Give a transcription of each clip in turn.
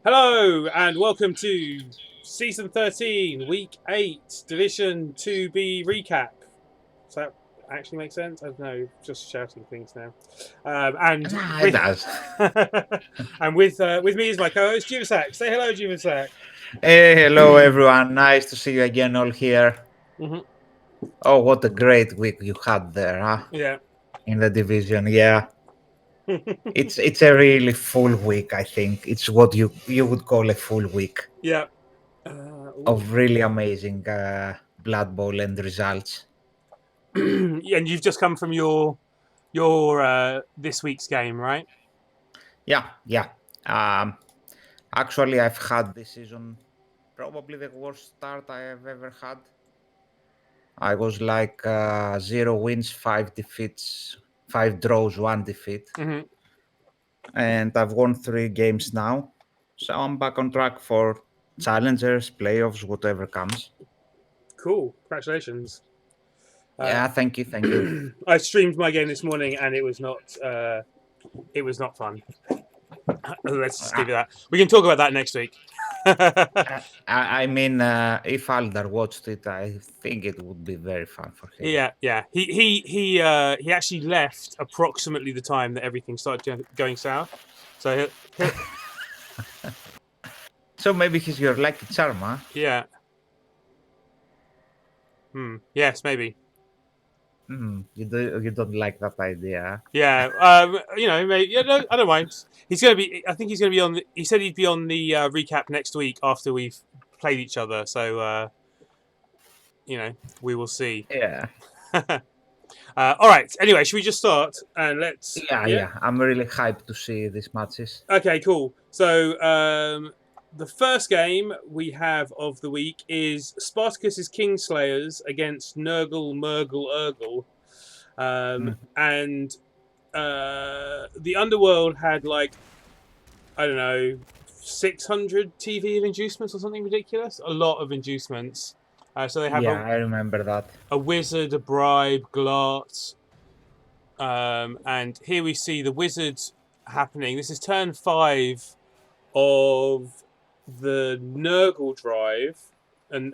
Hello and welcome to Season 13, Week 8, Division 2B recap. Does that actually make sense? I don't know, just shouting things now. And Nah, it with does. and with me is my co-host Juvasak. Say hello, Juvasak. Hey, hello everyone. Nice to see you again all here. Hmm. Oh, what a great week you had there, huh? Yeah. In the division. Yeah. It's a really full week, I think. It's what you would call a full week Yeah. of really amazing Blood Bowl and results. Yeah, and you've just come from your this week's game, right? Yeah, yeah. Um Actually I've had this season probably the worst start I have ever had. I was like 0 wins, 5 defeats, 5 draws, 1 defeat. Hmm. And I've won 3 games now. So I'm back on track for challengers, playoffs, whatever comes. Cool. Congratulations. Uh, Yeah, thank you, thank you. I streamed my game this morning and it was not fun. Let's just I, give you that. We can talk about that next week. I mean, if Aldar watched it, I think it would be very fun for him. Yeah. He actually left approximately the time that everything started going south. So So maybe he's your lucky charm, huh? yeah. Yes, maybe. You don't like that idea. Yeah. Maybe, yeah. No, I don't mind. He's gonna be. I think he's gonna be on. He said he'd be on the recap next week after we've played each other. So we will see. Yeah, All right. Anyway, should we just start and let's? Yeah. yeah. I'm really hyped to see these matches. Okay. Cool. So the first game we have of the week is Spartacus's Kingslayers against Nurgle, Murgle, Urgle, and the Underworld had like I don't know 600 TV of inducements or something ridiculous. A lot of inducements. So they have Yeah, I remember that. a wizard, a bribe, Glart, and here we see the wizard happening. This is turn 5 of the Nurgle drive, and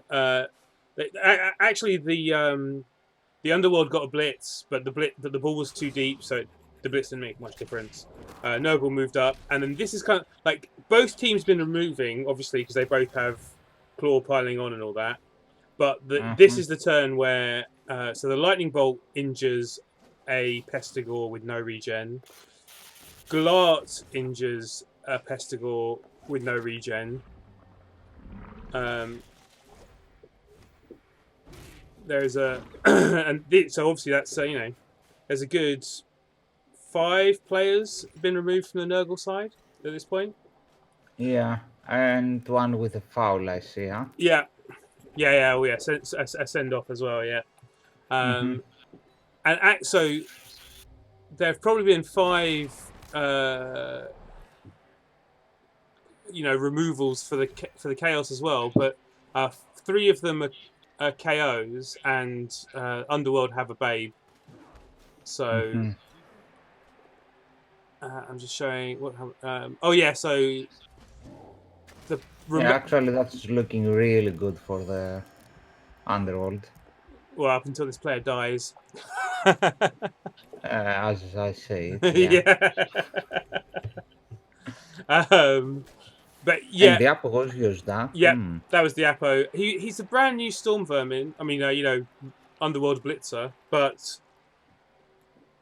actually the Underworld got a blitz, but the ball was too deep, so the blitz didn't make much difference. Nurgle moved up, and then this is kind of like both teams been removing, obviously, because they both have claw piling on and all that. But this Hmm. is the turn where so the lightning bolt injures a Pestigore with no regen. Glart injures a Pestigore with no regen. Um, there's a so obviously that's there's a good 5 players been removed from the Nurgle side at this point. Yeah, and one with a foul, I see, huh? Yeah, yeah. Oh yeah, a send off as well. Yeah, Mm-hmm. um, and so there have probably been 5 removals for the chaos as well, but 3 of them are KOs, and Underworld have a babe. So Mm-hmm. I'm just showing what. Oh yeah, so the Yeah, actually, that's looking really good for the underworld. well up until this player dies. As I say it, yeah. Yeah. um, but And yeah, the Apo was used, huh? yeah, that was the Apo. He's a brand new Storm Vermin. I mean, Underworld Blitzer, but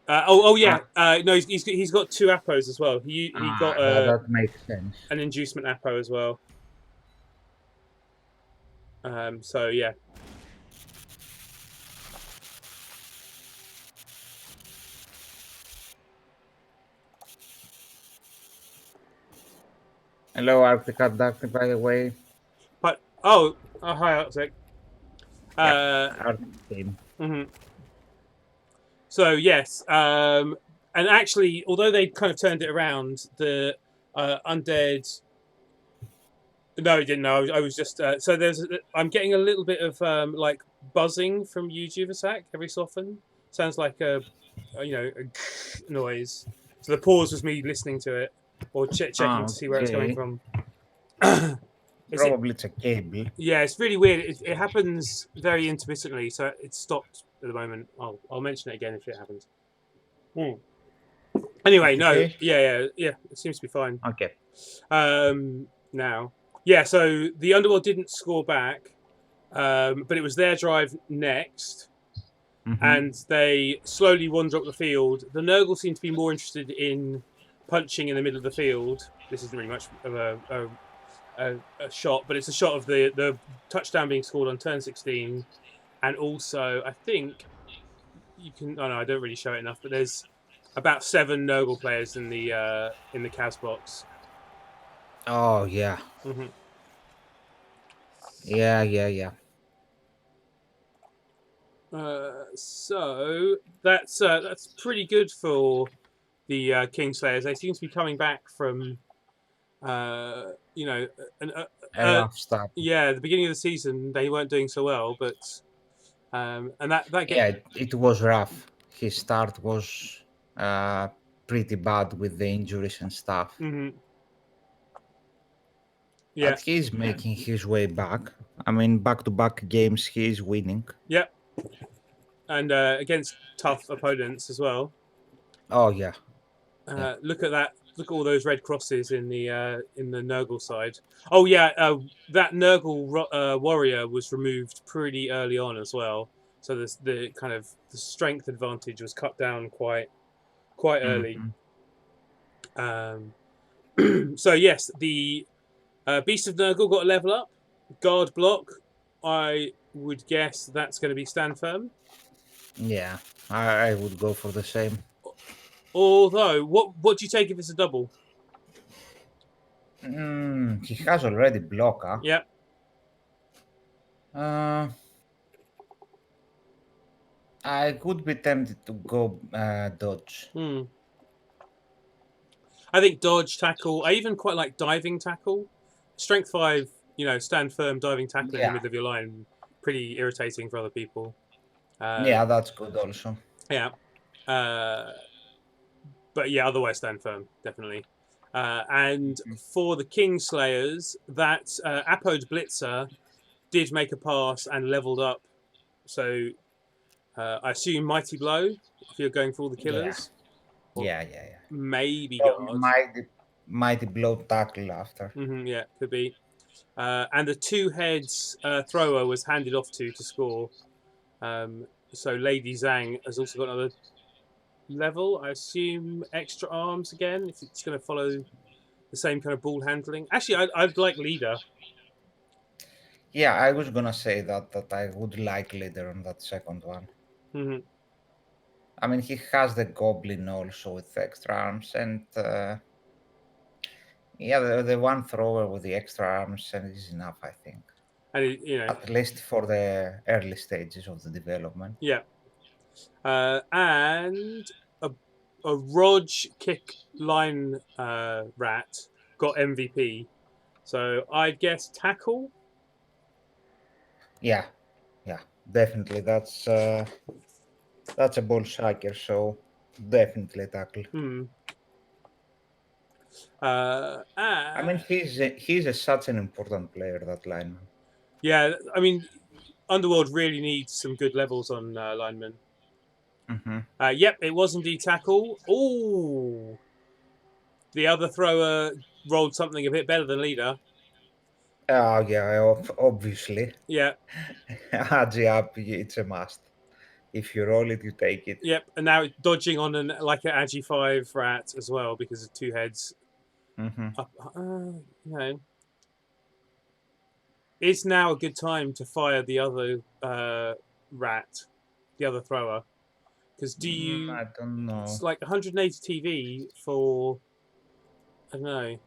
yeah, Ah, no, he's got 2 Appos as well. He got that makes sense. an inducement Apo as well. So yeah, Hello, Arctic Abducted, by the way. but hi Arctic. Yeah, Uh, Arctic team. mhm. So yes, and actually, although they kind of turned it around, the undead. No, it didn't. No, I was just so there's. I'm getting a little bit of like buzzing from you, Juvasak, every so often. Sounds like a noise. So the pause was me listening to it or checking Ah, to see where it's coming okay. from. It's Probably it's a cable. yeah, it's really weird. It happens very intermittently, so it's stopped at the moment. I'll mention it again if it happens. Hmm. Anyway, no, Okay. yeah. It seems to be fine. Okay. Now, yeah. So the Underworld didn't score back, but it was their drive next, Mm-hmm. and they slowly wander up the field. The Nurgle seem to be more interested in punching in the middle of the field. This isn't really much of a shot, but it's a shot of the touchdown being scored on turn 16, and also I think you can. Oh no, I don't really show it enough, but there's about 7 Nurgle players in the Cavs box. Oh yeah. Hmm. Yeah. So that's pretty good for the Kingslayers. They seem to be coming back from you know an, A rough start. yeah, at the beginning of the season they weren't doing so well, but and that get Yeah, it was rough. His start was uh, pretty bad with the injuries and stuff. mhm, yeah, But he's making his way back. I mean, back-to-back games, he's winning. yeah, and against tough opponents as well. Oh yeah, yeah, Look at that! Look at all those red crosses in the Nurgle side. Oh yeah, that Nurgle warrior was removed pretty early on as well. So the kind of the strength advantage was cut down quite early. hmm Um, so yes, the Beast of Nurgle got a level up. Guard block. I would guess that's going to be stand firm. yeah. I would go for the same. Although, what do you take if it's a double? He has already blocker. Yeah. Uh, I could be tempted to go dodge. Hmm. I think dodge tackle. I even quite like diving tackle. Strength 5. Stand firm diving tackle in the Yeah, middle of your line. Pretty irritating for other people. Uh, yeah, that's good also. yeah. Uh, but yeah, otherwise stand firm definitely. And Mhm. for the Kingslayers, that Apode Blitzer did make a pass and leveled up. So I assume Mighty Blow if you're going for all the Yeah, killers, or yeah. maybe Probably guard. mighty blow tackle after. Yeah, could be. And the two heads thrower was handed off to score. So Lady Zhang has also got another level. I assume extra arms again if it's going to follow the same kind of ball handling. Actually, I'd like leader. Yeah, I was gonna say that I would like leader on that second one. Mm-hmm. I mean, he has the goblin also with extra arms, and yeah, the one thrower with the extra arms and is enough, I think. And At least for the early stages of the development. yeah. And a Rog kick line rat got MVP. So I guess tackle. Yeah, yeah, definitely. That's a ball striker, so definitely tackle. Hmm. I mean, he's such an important player, that lineman. Yeah, I mean, Underworld really needs some good levels on linemen. Mm-hmm. Yep, it was indeed tackle. Oh, the other thrower rolled something a bit better than leader. Oh yeah, obviously. Yeah, Agi up, it's a must. If you roll it, you take it. yep, and now it's dodging on like an Agi 5 rat as well because of two heads Mm-hmm. up. Is now a good time to fire the other rat, the other thrower? Because I don't it's know. like 180 TV for, I don't know,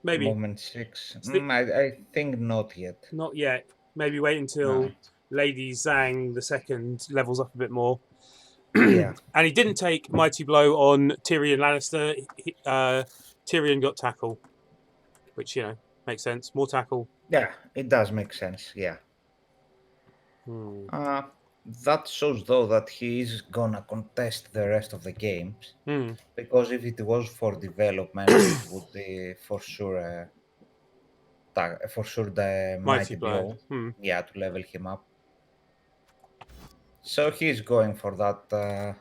maybe Movement 6. it's the, I think not yet. not yet. Maybe wait until No. Lady Zhang the second levels up a bit more. Yeah. And he didn't take Mighty Blow on Tyrion Lannister. Tyrion got tackle, which makes sense. More tackle. Yeah, it does make sense. Yeah. Hmm. Uh, that shows, though, that he is gonna contest the rest of the games. Hmm. Because if it was for development, it would be for sure. for sure the Mighty mighty blow. blow. Hmm. Yeah, to level him up. So he's going for that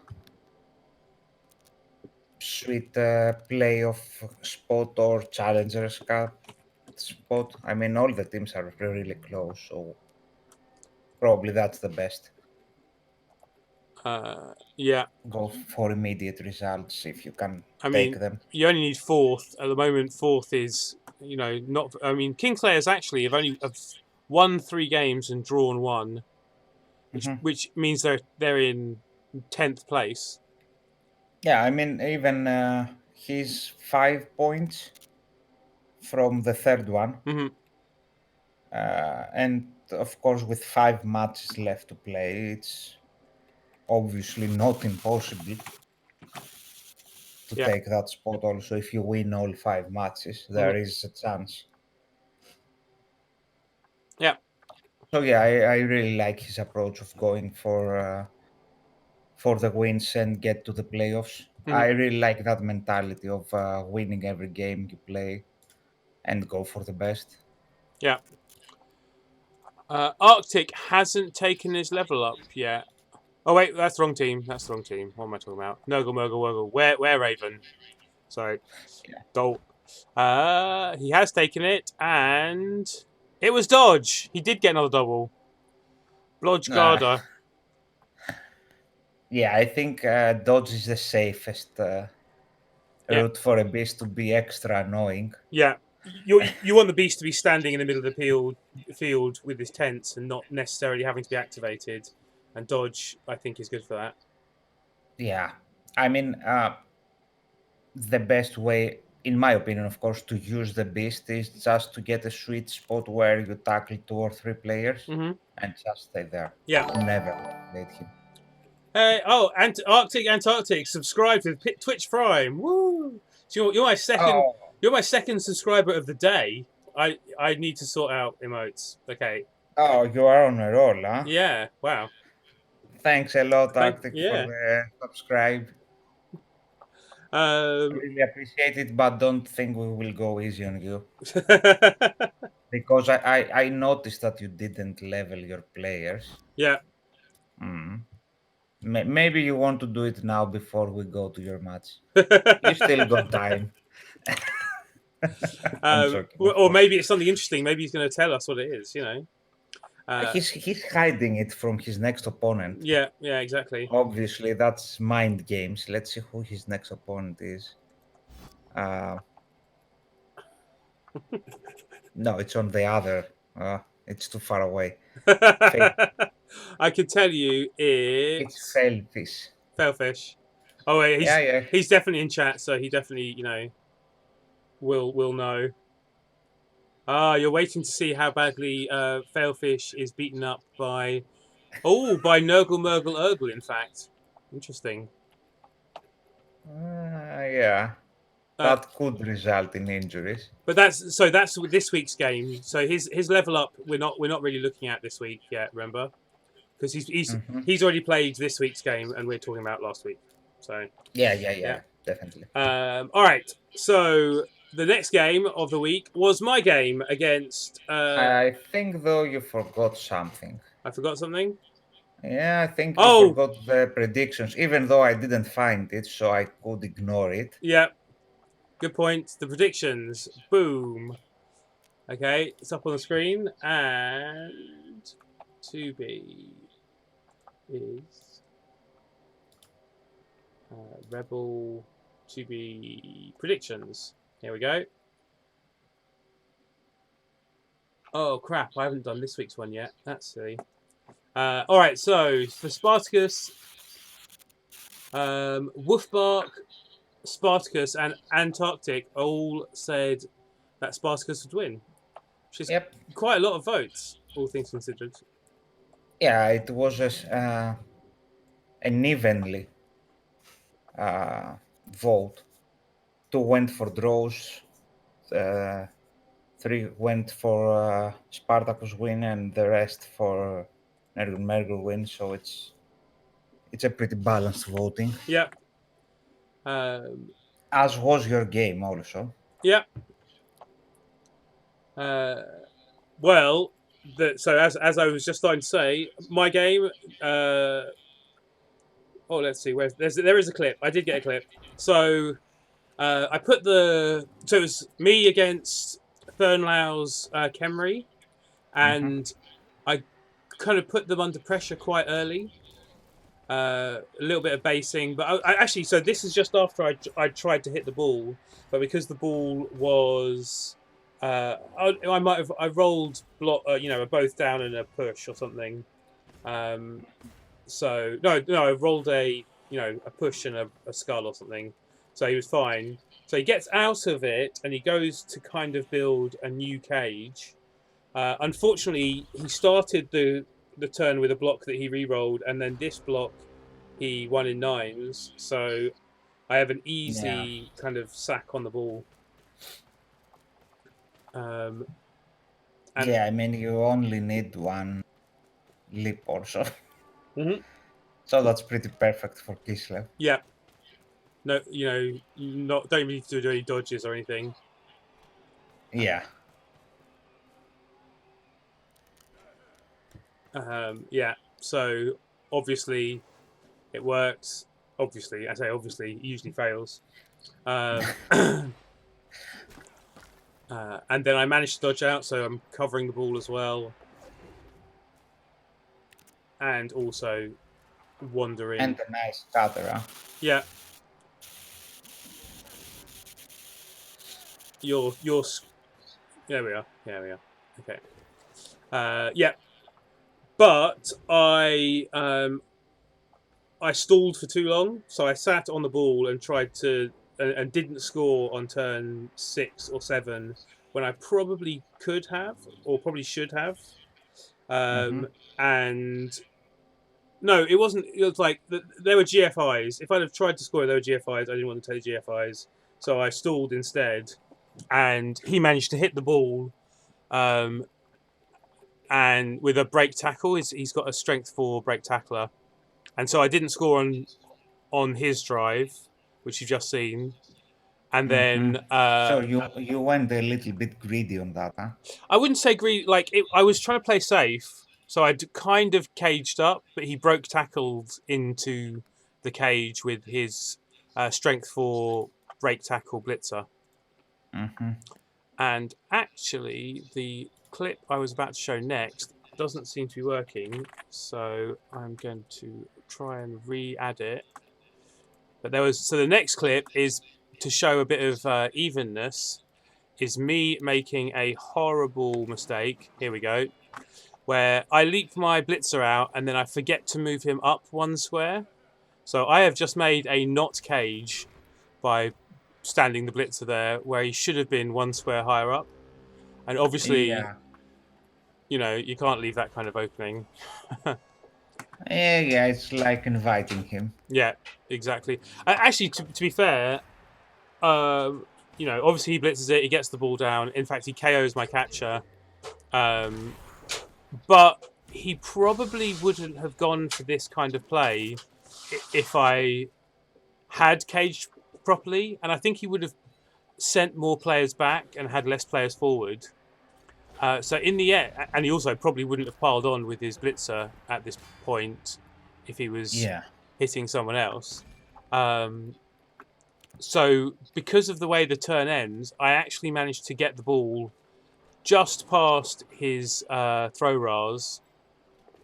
sweet playoff spot or Challengers Cup spot. I mean, all the teams are really close, so probably that's the best. Yeah. Go for immediate results if you can I take mean, them. you only need fourth at the moment. Fourth is not. I mean, Kingslayers actually have won 3 games and drawn one, Mhm. which means they're in 10th place. Yeah, I mean, even he's 5 points from the third one. Hmm. And of course, with 5 matches left to play, it's obviously not impossible to Yeah. take that spot. Also, if you win all 5 matches, Hmm. there is a chance. Yeah. So yeah, I really like his approach of going for the wins and get to the playoffs. Hmm. I really like that mentality of winning every game you play and go for the best. Yeah. Arctic hasn't taken his level up yet. Oh wait, that's the wrong team. That's the wrong team. What am I talking about? Nurgle, Murgle, Wurgle. Where Raven? Sorry, Yeah. Dolt. He has taken it, and it was Dodge. He did get another double. Blodge Uh, Garda. yeah, I think dodge is the safest Yeah, route for a beast to be extra annoying. yeah. You want the beast to be standing in the middle of the field with his tents and not necessarily having to be activated. And Dodge, I think, is good for that. Yeah, I mean, the best way, in my opinion, of course, to use the beast is just to get a sweet spot where you tackle 2 or 3 players Hmm. and just stay there. Yeah. Never activate him. Arctic Antarctic. Subscribe to Twitch Prime. Woo! So you're my second. Oh, You're my second subscriber of the day. I need to sort out emotes. Okay. oh, you are on a roll, huh? Yeah. Wow. Thanks a lot, Arctic, for Yeah. the subscribe. Um. Really appreciate it, but don't think we will go easy on you. Because I noticed that you didn't level your players. Yeah. Mm. Maybe you want to do it now before we go to your match. You still got time. I'm joking, of Or course. maybe it's something interesting. Maybe he's going to tell us what it is. He's hiding it from his next opponent. Yeah. Yeah. Exactly. Obviously, that's mind games. Let's see who his next opponent is. Uh, no, it's on the other. It's too far away. Fail. I can tell you It's it's Failfish. Failfish. Oh wait, Yeah, yeah. he's definitely in chat, so he definitely will know. You're waiting to see how badly Failfish is beaten up by by Nurgle Murgle Urgle. In fact, interesting. Yeah. Uh, That could result in injuries. but that's with this week's game. So his level up we're not really looking at this week yet. Remember, because Hmm. he's already played this week's game, and we're talking about last week. So Yeah, yeah, yeah. yeah, definitely. All right. So the next game of the week was my game against. I think though you forgot something. I forgot something. Yeah, I think you Oh, forgot the predictions, even though I didn't find it, so I could ignore it. yeah. Good point. The predictions. Boom. Okay, it's up on the screen, and to be is Rebel to be predictions. Here we go. Oh crap! I haven't done this week's one yet. That's silly. All right, so for Spartacus, Wolfbark, Spartacus, and Antarctic all said that Spartacus would win, which is Yep. quite a lot of votes, all things considered. Yeah, it was an evenly uh, vote. Two went for draws, uh, three went for Spartacus win, and the rest for Mergur win. So it's a pretty balanced voting, Yeah. Um, as was your game also. yeah. Well, so as I was just starting to say, my game. Oh, let's see. There is a clip. I did get a clip. So I put so it was me against Fernlau's Kemri, Mm-hmm. and I kind of put them under pressure quite early. A little bit of basing, but I actually, so this is just after I tried to hit the ball, but because the ball was, I might have I rolled block, a both down and a push or something. Um, so no, I rolled a push and a skull or something. So he was fine. So he gets out of it and he goes to kind of build a new cage. Unfortunately, he started the turn with a block that he re-rolled, and then this block he won in nines. So I have an Yeah. easy kind of sack on the ball. Um, and Yeah, I mean, you only need one leap or so. Mhm. So that's pretty perfect for Kislev. Yeah, no, not don't need to do any dodges or anything. Yeah. Yeah, so obviously it works. Obviously, I say obviously, it usually fails. And then I managed to dodge out, so I'm covering the ball as well, and also And wandering. a nice cutter, huh? Yeah, your there we are. There we are. Okay. Yeah, but I stalled for too long, so I sat on the ball and tried to and didn't score on turn 6 or 7 when I probably could have or probably should have. Mm-hmm. And no, it wasn't. It was like there were GFIs. If I'd have tried to score, there were GFIs. I didn't want to take GFIs, so I stalled instead. And he managed to hit the ball. Um, and with a break tackle, he's got a strength 4 break tackler, and so I didn't score on his drive, which you've just seen. And Mm-hmm. then So you went a little bit greedy on that, huh? I wouldn't say greedy. I was trying to play safe, so I kind of caged up, but he broke tackled into the cage with his strength 4 break tackle blitzer. Mm-hmm. And actually, the clip I was about to show next doesn't seem to be working, so I'm going to try and re-add it. But the next clip is to show a bit of evenness. Is me making a horrible mistake. Here we go. Where I leap my blitzer out and then I forget to move him up 1 square. So I have just made a not cage by standing the blitzer there where he should have been 1 square higher up. And obviously, Yeah. you can't leave that kind of opening. Yeah, it's like inviting him. Yeah, exactly. Actually, to be fair, obviously he blitzes it, he gets the ball down. In fact, he KOs my catcher. Um, but he probably wouldn't have gone for this kind of play if I had caged properly, and I think he would have sent more players back and had less players forward. So in the end, and he also probably wouldn't have piled on with his blitzer at this point if he was Yeah. hitting someone else. Um, so because of the way the turn ends, I actually managed to get the ball just past his throw rars,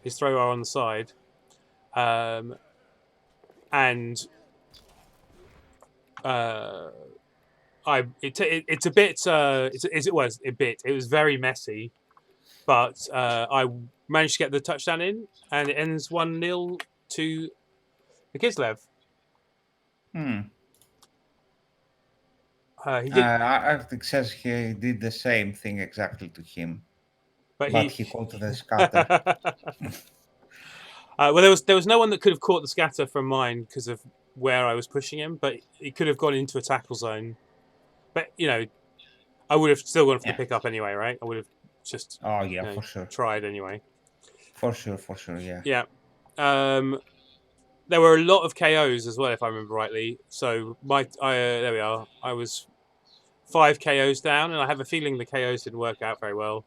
his throw rar on the side, um, and uh, it's a bit it was a bit it was very messy, but I managed to get the touchdown in, and it ends 1-0 to the Kislev. Hmm. He did, Arctic says he did the same thing exactly to him, but but he. he called the scatter. Well, there was no one that could have caught the scatter from mine because of where I was pushing him, but he could have gone into a tackle zone. But I would have still gone for the Yeah. pickup anyway, right? I would have just Oh yeah, for sure. tried anyway. For sure, yeah. Yeah. Um, there were a lot of KOs as well, if I remember rightly. So there we are. I was 5 KOs down, and I have a feeling the KOs didn't work out very well.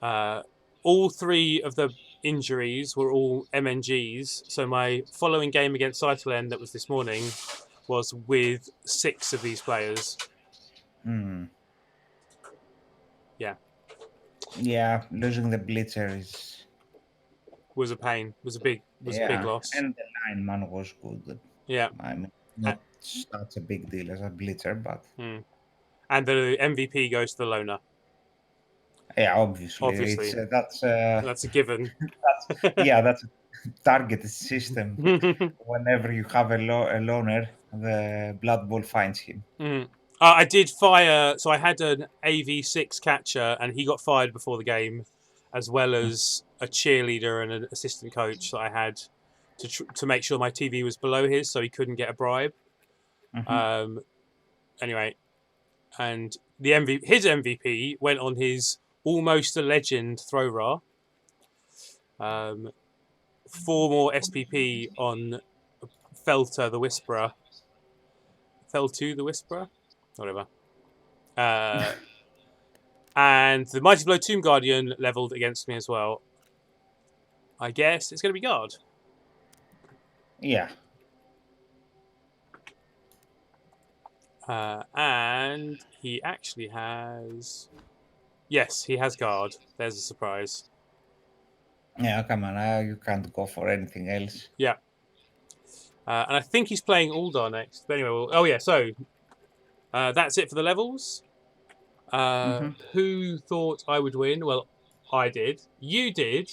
All 3 of the injuries were all MNGs, so my following game against Cytalen that was this morning was with 6 of these players. Hmm. Yeah. Yeah, losing the Blitzer is... Was a pain. Was a big loss. And the lineman was good. Yeah. I mean, not such a big deal as a Blitzer, but... And the MVP goes to the loner. Yeah, obviously. It's, that's a given. that's a targeted system. Whenever you have a loner, the Blood Bowl finds him. I did fire, so I had an AV6 catcher, and he got fired before the game, as well as a cheerleader and an assistant coach that I had to make sure my TV was below his, so he couldn't get a bribe. Anyway, and his MVP went on his almost a legend throw raw. 4 more SPP on Felter the Whisperer. Fell2 the Whisperer? Whatever. And the Mighty Blow Tomb Guardian leveled against me as well. I guess it's going to be guard. Yeah. And he actually has... Yes, he has guard. There's a surprise. Yeah, come on. You can't go for anything else. Yeah. And I think he's playing Uldar next. But anyway, so that's it for the levels. Who thought I would win? Well, I did. You did.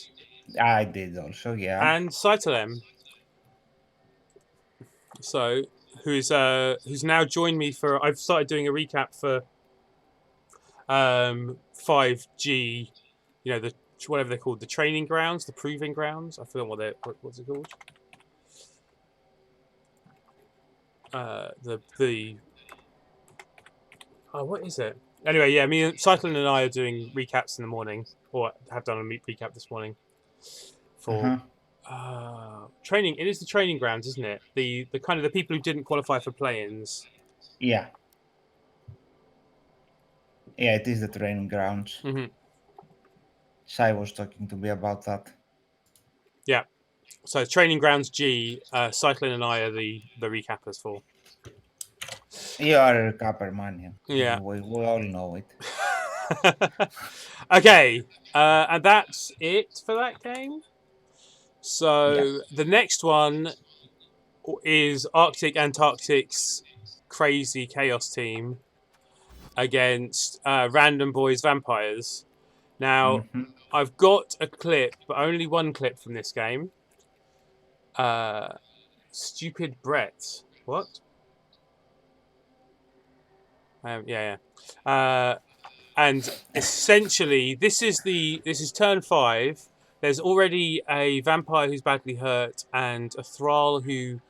I did also, yeah. And Cytalem. So, who's now joined me for... I've started doing a recap for 5G, whatever they're called, the training grounds, the proving grounds. I forgot what's it called. What is it? Anyway, yeah, me and Cyclone and I are doing recaps in the morning, or have done a recap this morning for training. It is the training grounds, isn't it? The kind of the people who didn't qualify for play-ins. Yeah. Yeah, it is the training grounds. Sai was talking to me about that. Yeah. So training grounds G, Cyclone and I are the recappers for. You are a recapper, man. Yeah. We all know it. Okay. And that's it for that game. So the next one is Arctic Antarctic's crazy chaos team against Random Boys Vampires. Now, I've got a clip, but only one clip from this game. Stupid Brett. What? Yeah. And essentially, this is turn 5. There's already a vampire who's badly hurt and a thrall who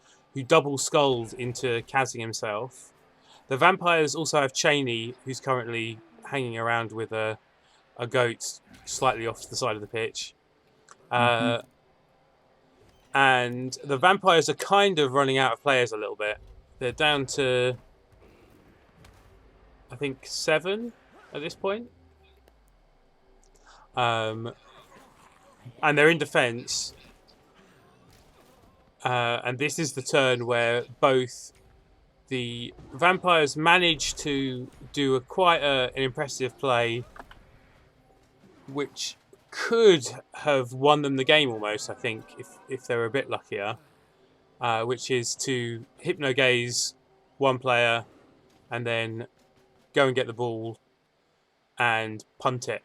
double skulled into Kazzing himself. The vampires also have Cheney, who's currently hanging around with a goat slightly off to the side of the pitch. And the vampires are kind of running out of players a little bit. They're down to, I think, 7 at this point. And they're in defence. And this is the turn where both the vampires manage to do quite an impressive play, which could have won them the game almost, I think, if they were a bit luckier, which is to hypnogaze one player and then go and get the ball and punt it.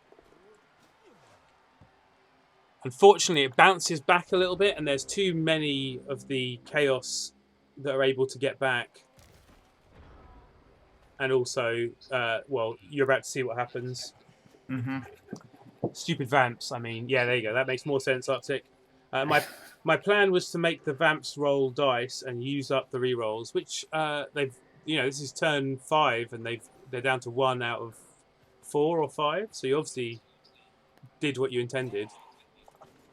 Unfortunately, it bounces back a little bit, and there's too many of the Chaos that are able to get back. And also, you're about to see what happens. Stupid Vamps, I mean, yeah, there you go. That makes more sense, Arctic. My plan was to make the Vamps roll dice and use up the rerolls, which this is turn 5, and they're down to 1 out of 4 or 5. So you obviously did what you intended.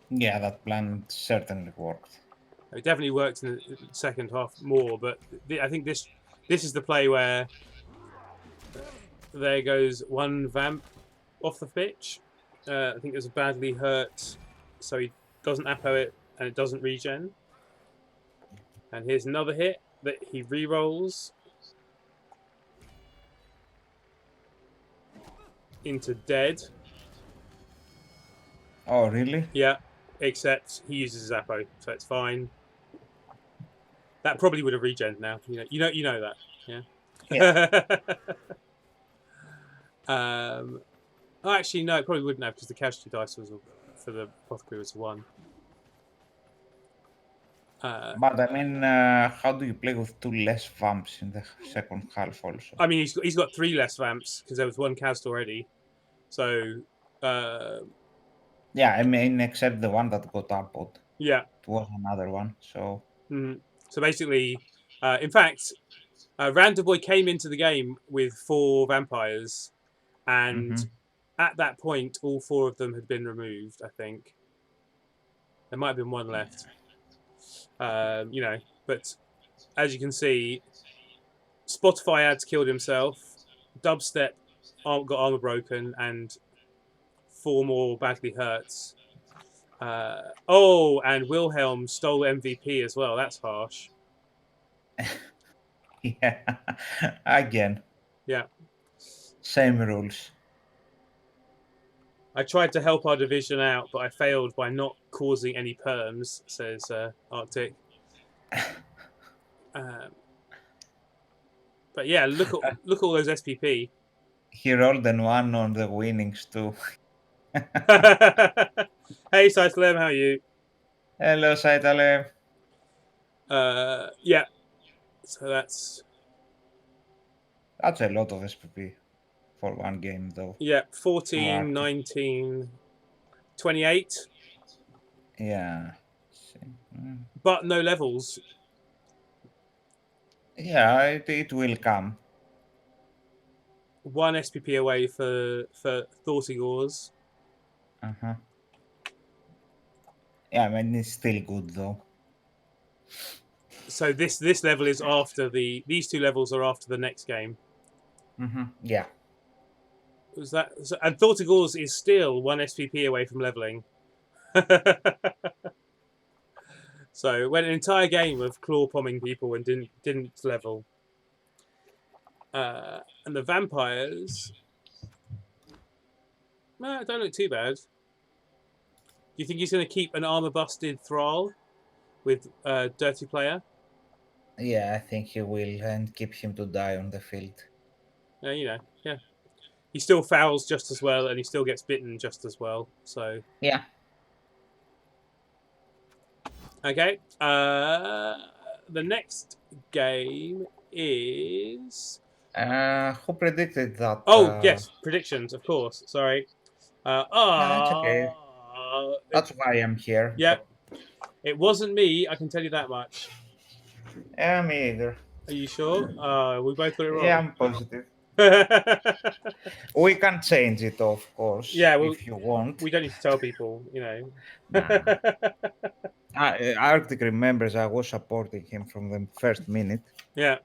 Yeah, that plan certainly worked. It definitely worked in the second half more, but I think this is the play where there goes one vamp off the pitch. I think it was badly hurt, so he doesn't Apo it and it doesn't regen. And here's another hit that he re-rolls into dead. Oh, really? Yeah, except he uses his Apo, so it's fine. That probably would have regen now. You know that. Yeah. Yeah. Oh, actually, no, it probably wouldn't have because the casualty dice was for the apothecary was 1. But I mean, how do you play with 2 less vamps in the second half also? I mean, he's got 3 less vamps because there was 1 cast already. So, Yeah, I mean, except the one that got upvoted. yeah. It was another one, so... So basically, in fact, Random Boy came into the game with 4 vampires, and Mm-hmm. at that point, all 4 of them had been removed. I think there might have been 1 left. But as you can see, Spotify ads killed himself. Dubstep got armor broken, and 4 more badly hurts. And Wilhelm stole MVP as well. That's harsh. Yeah, again, Yeah. same rules. I tried to help our division out, but I failed by not causing any perms, says Arctic. Um, but yeah, look at all those SPP. He rolled an 1 on the winnings too. Hey, Cyclem, how are you? Hello, Saitale. Yeah, so that's That's a lot of SPP for one game, though. 14, 19, 28, Yeah. but no levels. Yeah, it will come. 1 SPP away for Thortigors. Uh-huh. Yeah, I mean, it's still good, though. So this level is after these 2 levels are after the next game. Mm-hmm. Yeah. Was that and Thortigors is still 1 SPP away from leveling. So went an entire game of claw pomming people and didn't level. And the vampires, no, don't look too bad. Do you think he's going to keep an armor busted Thrall with Dirty Player? Yeah, I think he will, and keep him to die on the field. Yeah. He still fouls just as well, and he still gets bitten just as well. So Yeah. okay. The next game is Who predicted that? oh yes, predictions, of course. Sorry. No, it's okay. That's why I'm here. Yeah, But it wasn't me. I can tell you that much. yeah, me either. Are you sure? We both got it Yeah, wrong. I'm positive. We can change it, of course, Yeah, well, if you want. we don't need to tell people, Nah. Arctic remembers I was supporting him from the first minute. Yeah.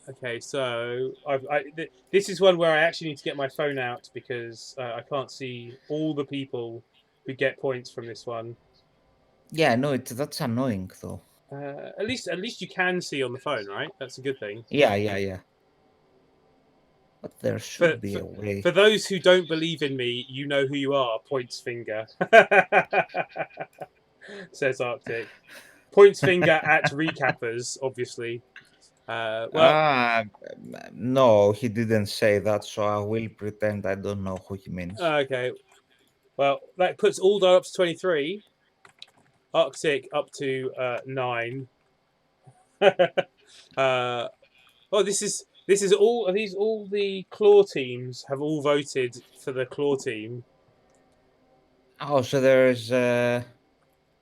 Okay, so this is one where I actually need to get my phone out because I can't see all the people who get points from this one. Yeah, no, that's annoying though. At least you can see on the phone, right? That's a good thing. Yeah. But there For should be for, a way. for those who don't believe in me, you know who you are. Points finger, says Arctic. Points finger at recappers, obviously. Well, Ah, no, he didn't say that, so I will pretend I don't know who he means. okay. Well, that puts Aldar up to 23. Arctic up to 9. This is all. Are these all the claw teams have all voted for the claw team? Oh, so there's a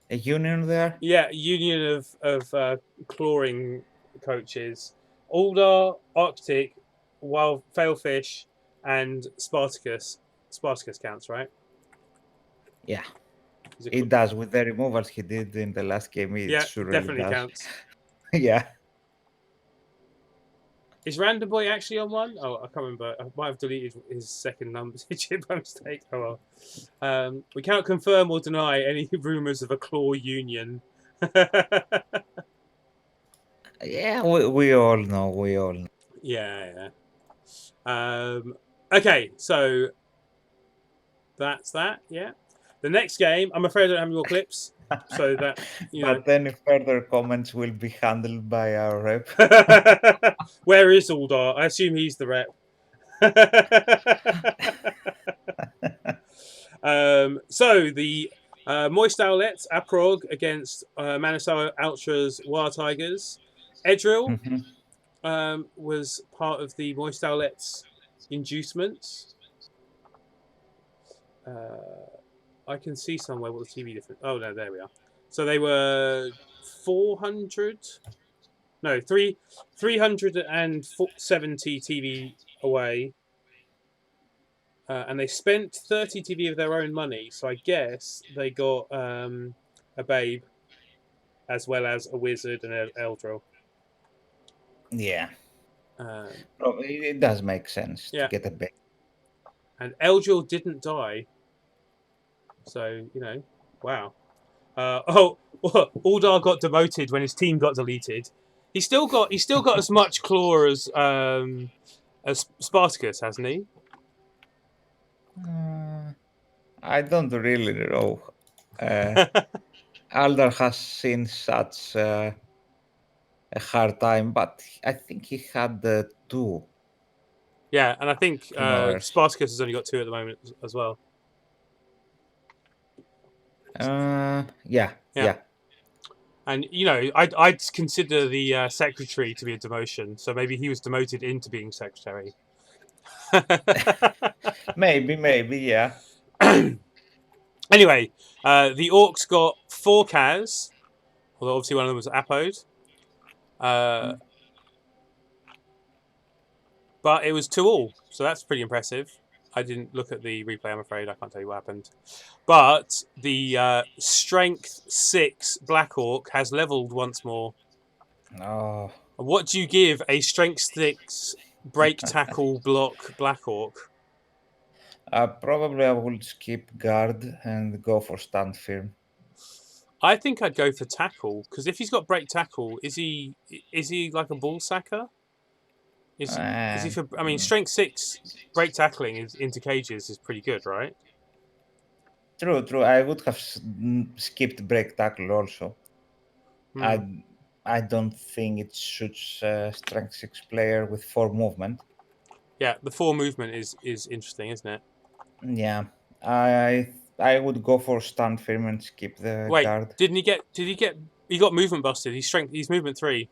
union there? Yeah, union of clawing coaches. Aldar, Arctic, Wild Failfish, and Spartacus. Spartacus counts, right? Yeah, He's a it does. With the removals he did in the last game, it yeah, surely definitely does. counts. Yeah. Is Random Boy actually on one? Oh, I can't remember. I might have deleted his second number digit by mistake. Oh well. We cannot confirm or deny any rumours of a claw union. Yeah, we all know. We all know. Yeah. Okay, so that's that. Yeah. The next game, I'm afraid I don't have any more clips, so that But any further comments will be handled by our rep. Where is Uldar? I assume he's the rep. So the Moist Owlets, Aprog against Manasau Ultras, Wild Tigers. Edril Mhm. was part of the Moist Owlets inducements. I can see somewhere what the TV difference. Oh no, there we are. So they were 400. No, 370 TV away, and they spent 30 TV of their own money. So I guess they got a babe as well as a wizard and an Eldril. Yeah. Um, It does make sense to yeah, get a bit. and Eldril didn't die, so wow. Uldar got demoted when his team got deleted. He's still got as much claw as Spartacus, hasn't he? I don't really know. Aldar has seen such a hard time, but I think he had two Yeah, and I think clawers. Spartacus has only got 2 at the moment as well. Yeah, Yeah, yeah. and I'd consider the secretary to be a demotion, so maybe he was demoted into being secretary. Maybe, yeah. Anyway, the Orcs got 4 Kaz, although obviously one of them was Apode. But it was 2-all, so that's pretty impressive. I didn't look at the replay, I'm afraid. I can't tell you what happened. But the Strength 6 Black Orc has leveled once more. Oh, What do you give a Strength 6 Break Tackle Block Black Orc? probably I would skip guard and go for stand firm. I think I'd go for tackle, because if he's got break tackle, is he like a ball sacker? Is he for? I mean, Mm, strength 6 break tackling into cages is pretty good, right? true. I would have skipped break tackle also. Hmm. I don't think it suits a strength 6 player with 4 movement. Yeah, the 4 movement is interesting, isn't it? Yeah, I would go for stand firm and skip the Wait, guard. didn't he get? Did he get? He got movement busted. He's movement 3.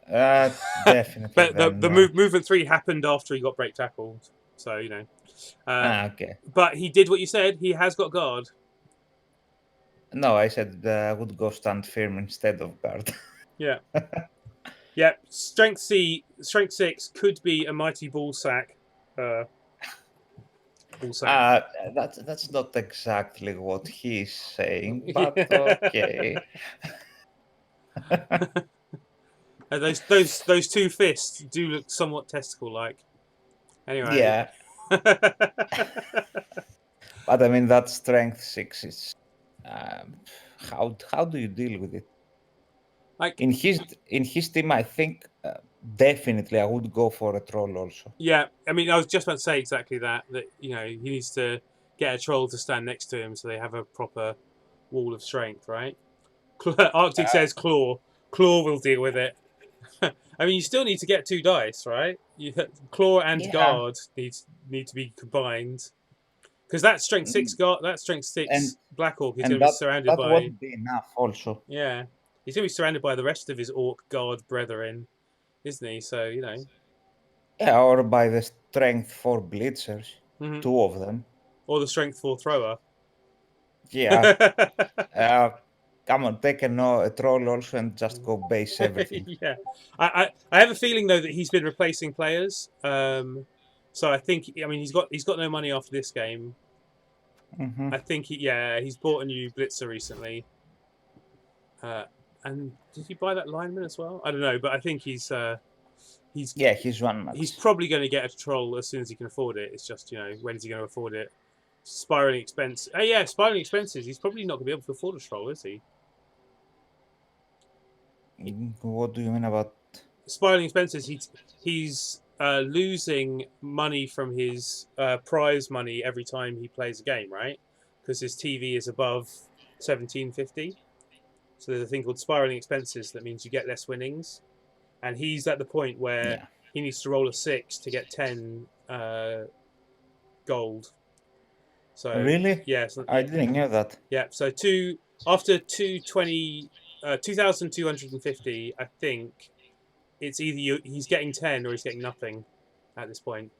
Definitely But the then. the movement 3 happened after he got break tackled. So Okay. but he did what you said. He has got guard. No, I said I would go stand firm instead of guard. Yeah. Yeah. Strength 6 could be a mighty ball sack. Ball sack. That's not exactly what he's saying, but Yeah. okay. And those 2 fists do look somewhat testicle like. Anyway. Yeah, but I mean that strength 6 is how do you deal with it? Like, In his team, I think definitely I would go for a troll also. yeah, I mean, I was just about to say exactly that. That he needs to get a troll to stand next to him so they have a proper wall of strength, right? Arctic Uh, says claw. Claw will deal with it. I mean, you still need to get 2 dice, right? Claw and yeah, guard need to be combined because that strength 6 mm, guard, that strength 6 and Black Orc is and going to be that surrounded that by, won't be enough also. yeah, he's going to be surrounded by the rest of his Orc guard brethren, isn't he? So Yeah, or by the strength 4 blitzers, mhm. 2 of them. Or the strength 4 thrower. Yeah, uh, come on, take a troll also and just go base everything. Yeah, I have a feeling though that he's been replacing players. So I think he's got no money after this game. Hmm. I think he's bought a new blitzer recently. And did he buy that lineman as well? I don't know, but I think he's he's he's one match. he's probably going to get a troll as soon as he can afford it. It's just, when is he going to afford it? Spiraling expense. Oh yeah, spiraling expenses. He's probably not going to be able to afford a troll, is he? What do you mean about? Spiraling expenses. He's losing money from his prize money every time he plays a game, right? Because his TV is above 1750. So there's a thing called spiraling expenses that means you get less winnings, and he's at the point where Yeah. he needs to roll a 6 to get 10 gold. So Really? yeah, so, I didn't know that. yeah. So after 220, 2,250, I think it's either he's getting 10 or he's getting nothing at this point.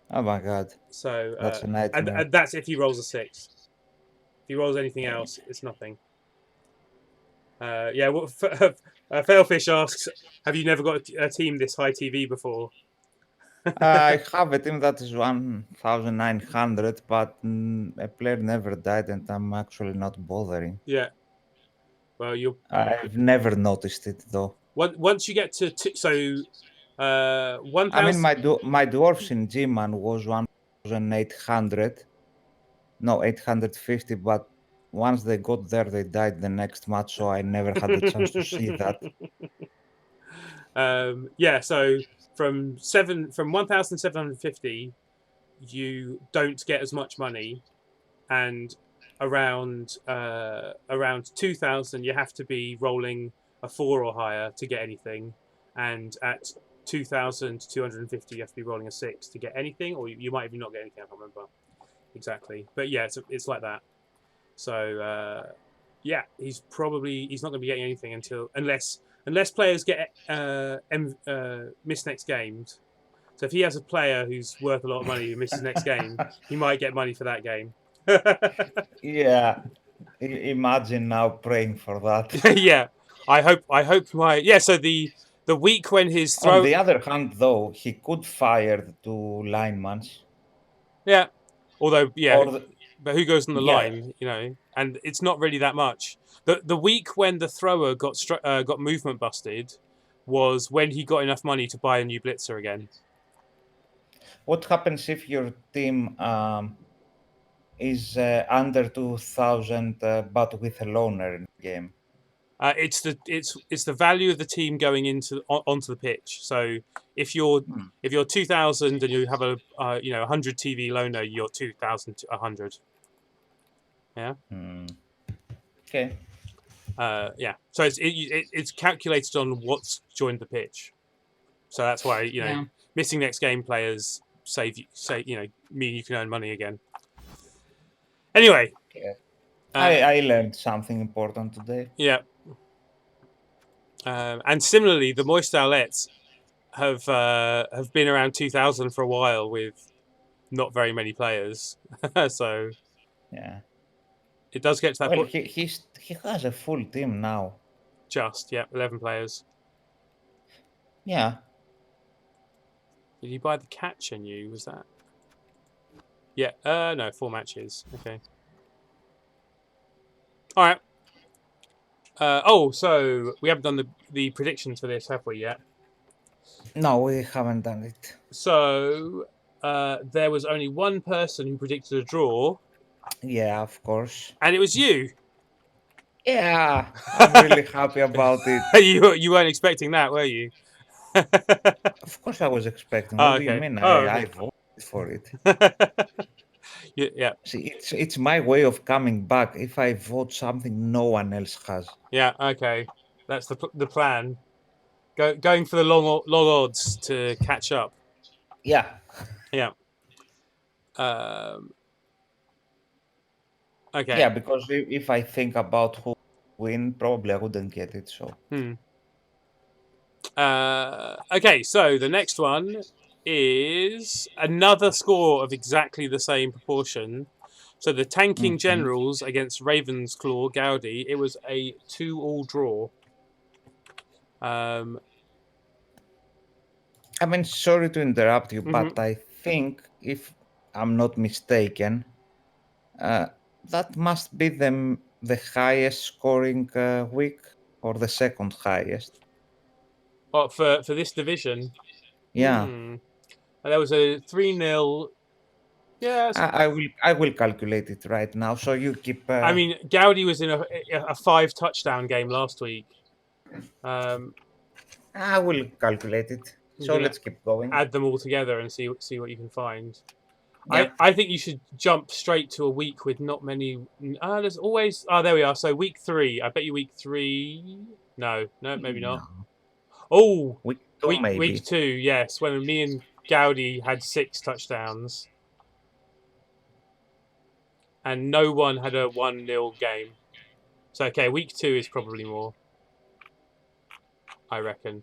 Oh my god, So that's a and, nightmare. and that's if he rolls a 6. If he rolls anything else, it's nothing. Yeah. What Failfish asks, have you never got a team this high TV before? I have a team that is 1900, but a player never died, and I'm actually not bothering. Yeah. Well, you're I've never noticed it though. once you get to one I mean, thousand. my dwarfs in Gman was 1800, no 850, but once they got there, they died the next match, so I never had the chance to see that. Yeah, so from 1,750, you don't get as much money, and around 2,000, you have to be rolling a 4 or higher to get anything, and at 2,250, you have to be rolling a 6 to get anything, or you might even not get anything. I can't remember exactly, but yeah, it's like that. So yeah, he's not going to be getting anything unless players get miss next games. So if he has a player who's worth a lot of money who misses next game, he might get money for that game. Yeah, imagine now praying for that. Yeah, I hope my yeah. So the week when his On throw the other hand, though, he could fire the two linemans, yeah, although yeah, or the, but who goes on the yeah. line, and it's not really that much. The week when the thrower got movement busted was when he got enough money to buy a new blitzer again. What happens if your team is under 2000, but with a loner in the game? It's the value of the team going onto the pitch. So if you're Hmm. if you're 2,000 and you have a 100 TV loaner, you're 2,000 to 100. Yeah. Hmm. Okay. Yeah. So it's calculated on what's joined the pitch. So that's why Yeah. missing next game players mean you can earn money again. Anyway. Yeah. Uh, I learned something important today. yeah. And similarly, the Moist Owlets have been around 2,000 for a while with not very many players. So Yeah. it does get to that Well, point. he has a full team now. Just 11 players. Yeah. Did you buy the catcher new? Was that? Yeah. No, 4 matches. Okay. All right. So we haven't done the predictions for this, have we yet? No, we haven't done it. So there was only one person who predicted a draw, Yeah, of course. and it was you. Yeah, I'm really happy about it. you weren't expecting that, were you? Of course, I was expecting. Oh, What do you okay. mean? Oh, I okay. voted for it. Yeah, See, it's my way of coming back. If I vote something no one else has. yeah. Okay, that's the plan. Going for the long odds to catch up. Yeah, Yeah. Um. Okay. yeah. Because if I think about who win, probably I wouldn't get it. So Hmm. Okay. So the next one is another score of exactly the same proportion. So the tanking mhm. generals against Ravensclaw Gaudi. It was a 2-all draw. Um. I mean, sorry to interrupt you, Mhm. but I think if I'm not mistaken, uh, that must be the highest scoring week or the second highest. for this division. Yeah. And there was a 3-0. Yeah, I will calculate it right now. So you keep. I mean, Gaudi was in a 5-touchdown game last week. Um, I will calculate it. you So can let's keep going. add them all together and see what you can find. Yeah. I think you should jump straight to a week with not many. There's always. Oh, there we are. So week 3. I bet you week 3. No, maybe not. No. Oh, Week two week maybe. 2. Yes, when me and Gaudi had 6 touchdowns, and no one had a 1-0 game. So okay, week 2 is probably more, I reckon.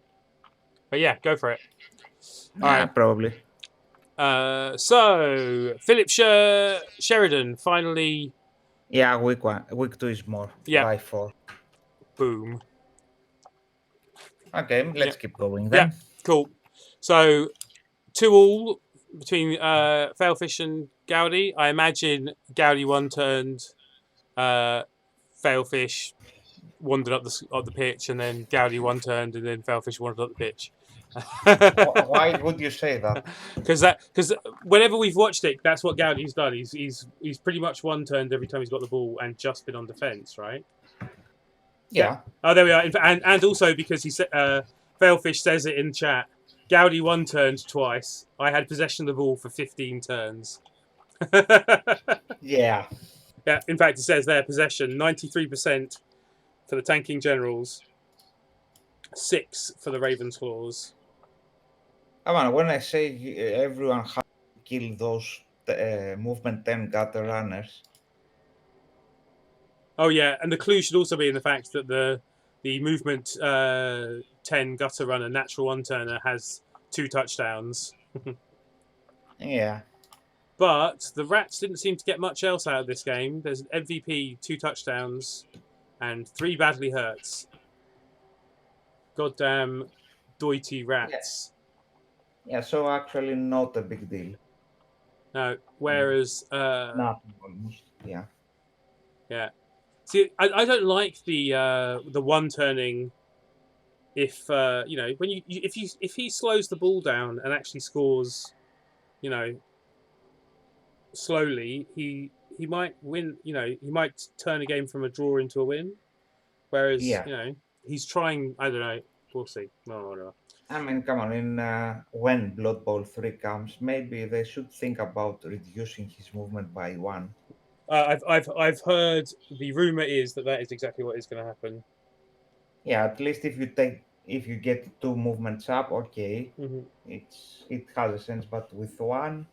But yeah, go for it. All Yeah, right. probably. So Philip Sheridan finally. Yeah, week 2 is more Yeah, by 4. boom. Okay, Yeah, let's keep going yeah, then. cool. So 2-2 between Failfish and Gaudi. I imagine Gaudi one turned, Failfish wandered up the pitch, and then Gaudi one turned, and then Failfish wandered up the pitch. Why would you say that? Because whenever we've watched it, that's what Gaudi's done. He's pretty much one turned every time he's got the ball and just been on defence, right? Yeah. Oh, there we are. And also because he said, Failfish says it in chat. Gaudi one turned twice. I had possession of the ball for 15 turns. Yeah. Yeah, in fact, it says there possession 93% for the tanking generals, 6 for the Ravens claws. Come on, when I say everyone has to kill those movement 10 gutter runners. Oh yeah, and the clue should also be in the fact that the movement 10 gutter runner natural one turner has 2 touchdowns. Yeah. But the Rats didn't seem to get much else out of this game. There's an MVP, 2 touchdowns, and 3 badly hurts. Goddamn doity Rats. Yeah, so actually not a big deal. No, whereas Nothing almost. Yeah. yeah. See, I don't like the one turning. If when if he slows the ball down and actually scores, slowly, he might win. He might turn a game from a draw into a win. Whereas Yeah. he's trying. I don't know. We'll see. No. I mean, come on, when Blood Bowl 3 comes, maybe they should think about reducing his movement by 1. I've heard the rumor is that is exactly what is going to happen. Yeah, at least if you get 2 movements up, okay, Mm-hmm. it has a sense. But with 1,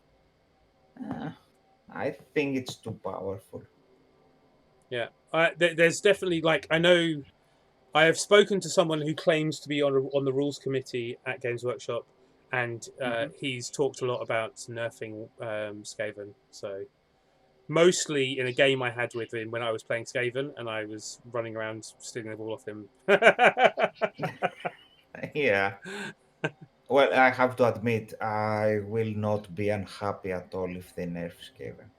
I think it's too powerful. Yeah, there's definitely I know I have spoken to someone who claims to be on the rules committee at Games Workshop, and he's talked a lot about nerfing Skaven. So mostly in a game I had with him when I was playing Skaven, and I was running around stealing the ball off him. Yeah. Well, I have to admit, I will not be unhappy at all if they nerf Skaven.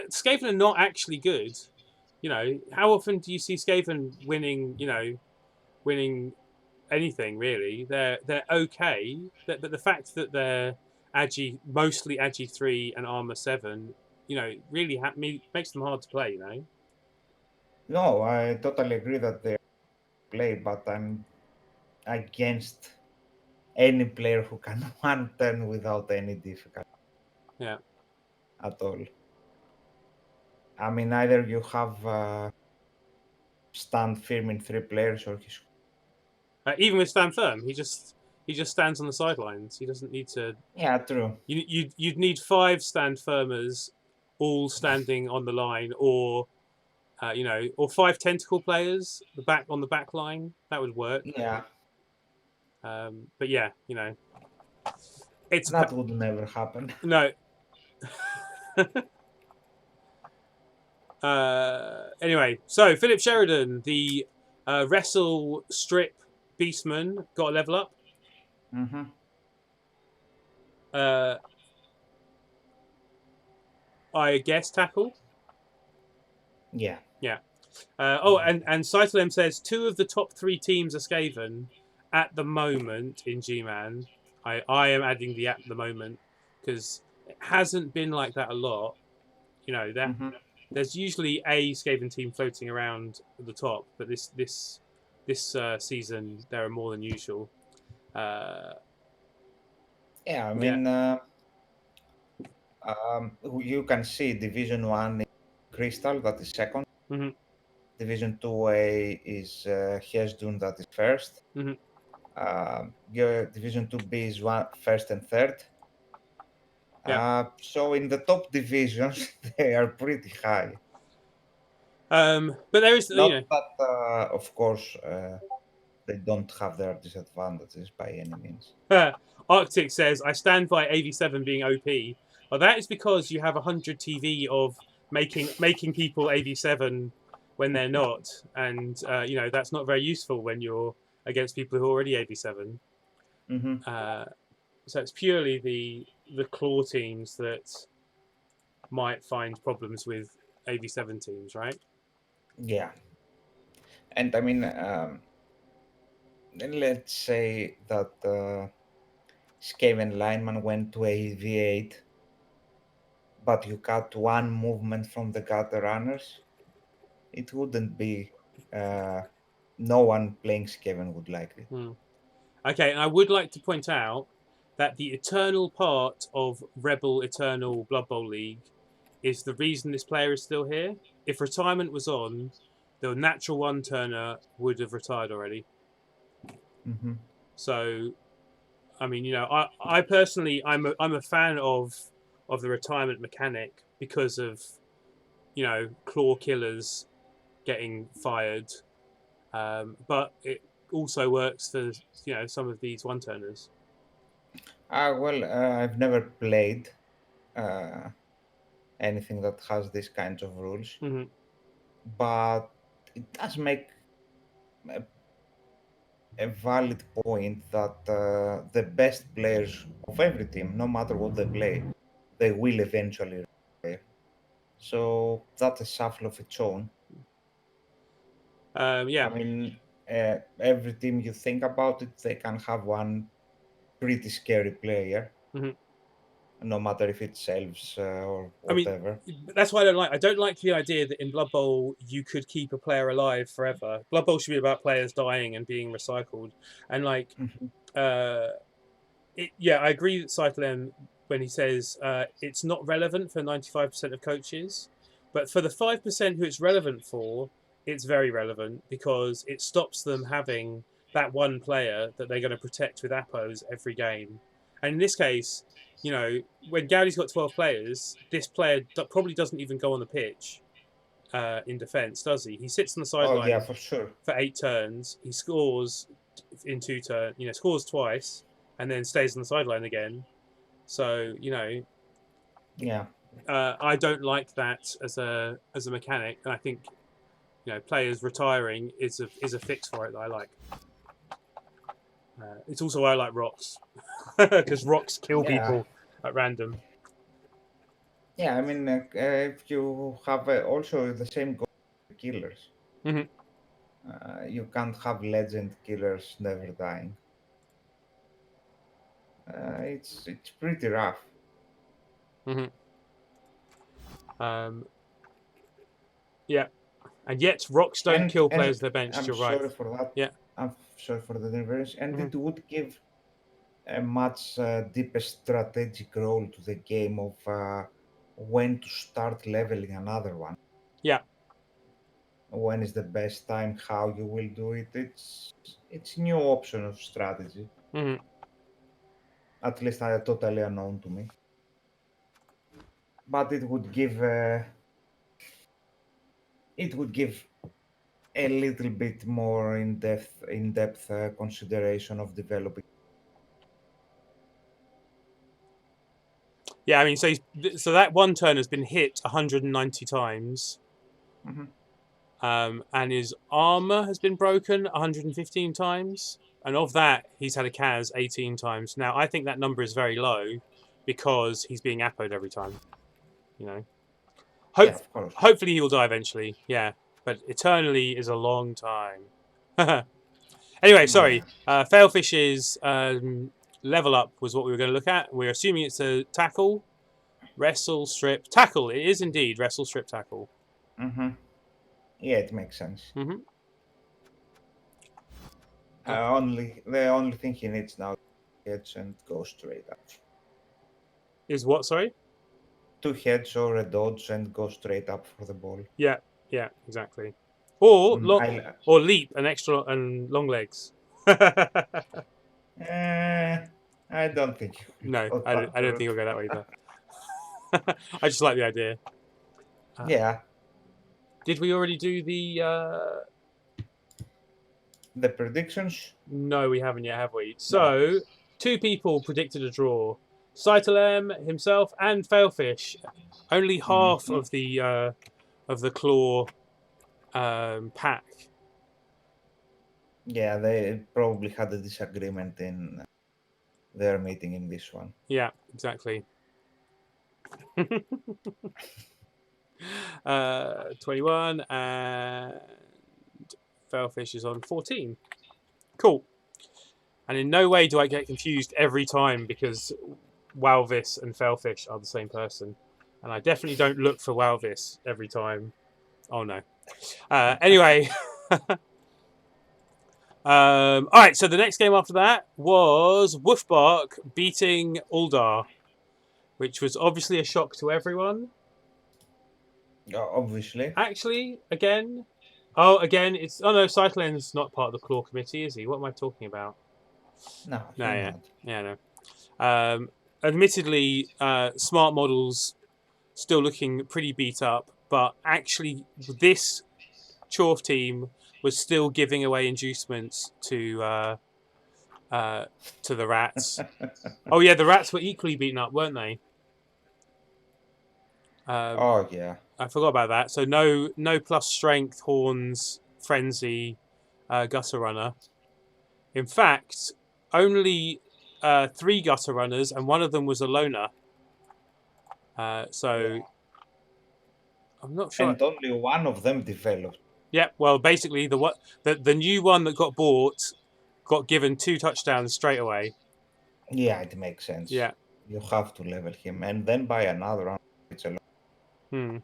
Skaven are not actually good. How often do you see Skaven winning? Winning anything really. They're okay, but the fact that they're mostly Agi 3 and Armor 7, really makes them hard to play. No, I totally agree that they play, but I'm against any player who can one turn without any difficulty. Yeah. At all. I mean, either you have stand firm in 3 players, or he's. Even with stand firm, he just stands on the sidelines. He doesn't need to. Yeah, true. You'd need 5 stand firmers, all standing on the line, or or 5 tentacle players on the back line. That would work. Yeah. But yeah, That would never happen. No. Anyway, so Philip Sheridan, the wrestle strip beastman, got a level up. Mm-hmm. I guess tackle. Yeah. Yeah. And Cyclem says 2 of the top 3 teams are Skaven, at the moment in Gman, I am adding the at the moment because it hasn't been like that a lot. You know that Mm-hmm. there's usually a Skaven team floating around at the top, but this season there are more than usual. Uh, Yeah, I yeah. mean, you can see Division 1 is Crystal, that is second. Hmm. Division 2A is Hesdun, that is first. Hmm. Your Division 2B is first and third. Yeah. So in the top divisions, they are pretty high. But there is, Not that, of course, they don't have their disadvantages by any means. Arctic says, I stand by AV7 being OP. Well, that is because you have 100 TV of making people AV7 when they're not. And, that's not very useful when you're against people who are already AV7. Mm-hmm. So it's purely the claw teams that might find problems with AV7 teams, right? Yeah, and I mean, let's say that Skaven lineman went to a V8, but you cut one movement from the gutter runners, it wouldn't be. Uh, no one playing Skaven would like it. Hmm. Okay, and I would like to point out that the eternal part of Rebel Eternal Blood Bowl League is the reason this player is still here. If retirement was on, the natural one turner would have retired already. Mm-hmm. So, I mean, I personally, I'm a fan of the retirement mechanic because of claw killers getting fired, but it also works for some of these one turners. Well, I've never played uh, anything that has these kinds of rules, Hmm. but it does make a, a valid point that the best players of every team, no matter what they play, they will eventually retire. So that's a shuffle of its own. I Yeah. mean, every team you think about it, they can have one pretty scary player, Hmm. no matter if it's elves or I mean, whatever. that's why I don't like. I don't like the idea that in Blood Bowl you could keep a player alive forever. Blood Bowl should be about players dying and being recycled. And like, Mhm. uh, yeah, I agree with Cyclem when he says it's not relevant for 95% of coaches, but for the 5% who it's relevant for, it's very relevant because it stops them having that one player that they're going to protect with appos every game. And in this case, when Gaudi's got 12 players, this player probably doesn't even go on the pitch in defence, does he? He sits on the Oh yeah, sideline for sure. for 8 turns. He scores in 2 turns, scores twice, and then stays on the sideline again. So Yeah, I don't like that as a mechanic, and I think players retiring is a fix for it that I like. It's also why I like rocks because rocks kill yeah, people at random. yeah. I mean, if you have also the same goal for killers, Hmm. you can't have legend killers never dying. It's pretty rough. Hmm. Um, yeah, and yet rocks don't kill And players they're benched. I'm You're right. sorry for that. Yeah. I'm sorry for the divergence, and Hmm. it would give a much deeper strategic role to the game of when to start leveling another one. Yeah. When is the best time? How you will do it? It's new option of strategy. Hmm. At least totally unknown to me. But it would give a little bit more in depth consideration of developing. Yeah. I mean, so that one turn has been hit 190 times. Mhm. And his armor has been broken 115 times. And of that, he's had a Kaz 18 times. Now, I think that number is very low because he's being appoed every time. You know, Hope, Yeah, of course. hopefully he will die eventually. Yeah, but eternally is a long time. Anyway, sorry. Yeah. Failfish's level up was what we were going to look at. We're assuming it's a tackle, wrestle, strip, tackle. It is indeed wrestle, strip, tackle. Mm-hmm. Yeah, it makes sense. Mm-hmm. The only thing he needs now is and go straight up. Is what? Sorry. 2 heads or a dodge and go straight up for the ball. Yeah. Yeah. Exactly. Or Mm, long, I or leap and extra and long legs. uh, I don't think he No, will go I don't. that I don't think route. he'll go that way either. I just like the idea. Uh, Yeah, did we already do the? the predictions. No, we haven't yet, have we? No. So, two people predicted a draw. Saitalem himself and Failfish. Only half Mhm. of the claw pack. Yeah, they probably had a disagreement in their meeting in this one. Yeah, exactly. 21 and Failfish is on 14. Cool. And in no way do I get confused every time because Walvis and Failfish are the same person. And I definitely don't look for Walvis every time. Oh no. Anyway. All right, so the next game after that was Wolfbark beating Uldar, which was obviously a shock to everyone. Obviously. Actually, again, again, it's no, Cyclen's not part of the claw committee, is he? What am I talking about? No, No, he's yeah, not. yeah, no. Admittedly, smart models still looking pretty beat up, but actually, this Chorf team was still giving away inducements to the rats. Oh yeah, the rats were equally beaten up, weren't they? Oh yeah. I forgot about that. So no plus strength, horns, frenzy, gutter runner. In fact, only 3 gutter runners, and one of them was a loner. So Yeah. I'm not sure. And only one of them developed. Yeah, well, basically the new one that got bought got given 2 touchdowns straight away. Yeah, it makes sense. Yeah. You have to level him and then buy another one. It's a lot. Hmm.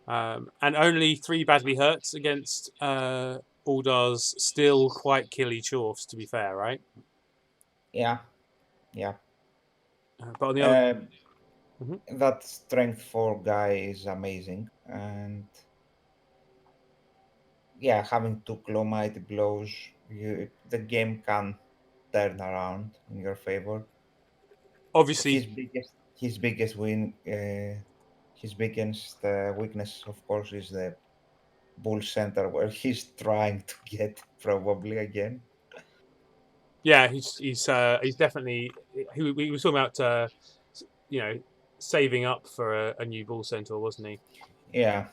And only 3 badly hurts against Uldar's still quite killy Chorfs, to be fair, right? Yeah, yeah. But on the other, Um, Mhm. that strength 4 guy is amazing. And yeah, having 2 claw mighty blows, the game can turn around in your favor. Obviously, His biggest his biggest weakness, of course, is the bull center where he's trying to get probably again. yeah, he's definitely he was talking about you know saving up for a new bull centaur, wasn't he? Yeah,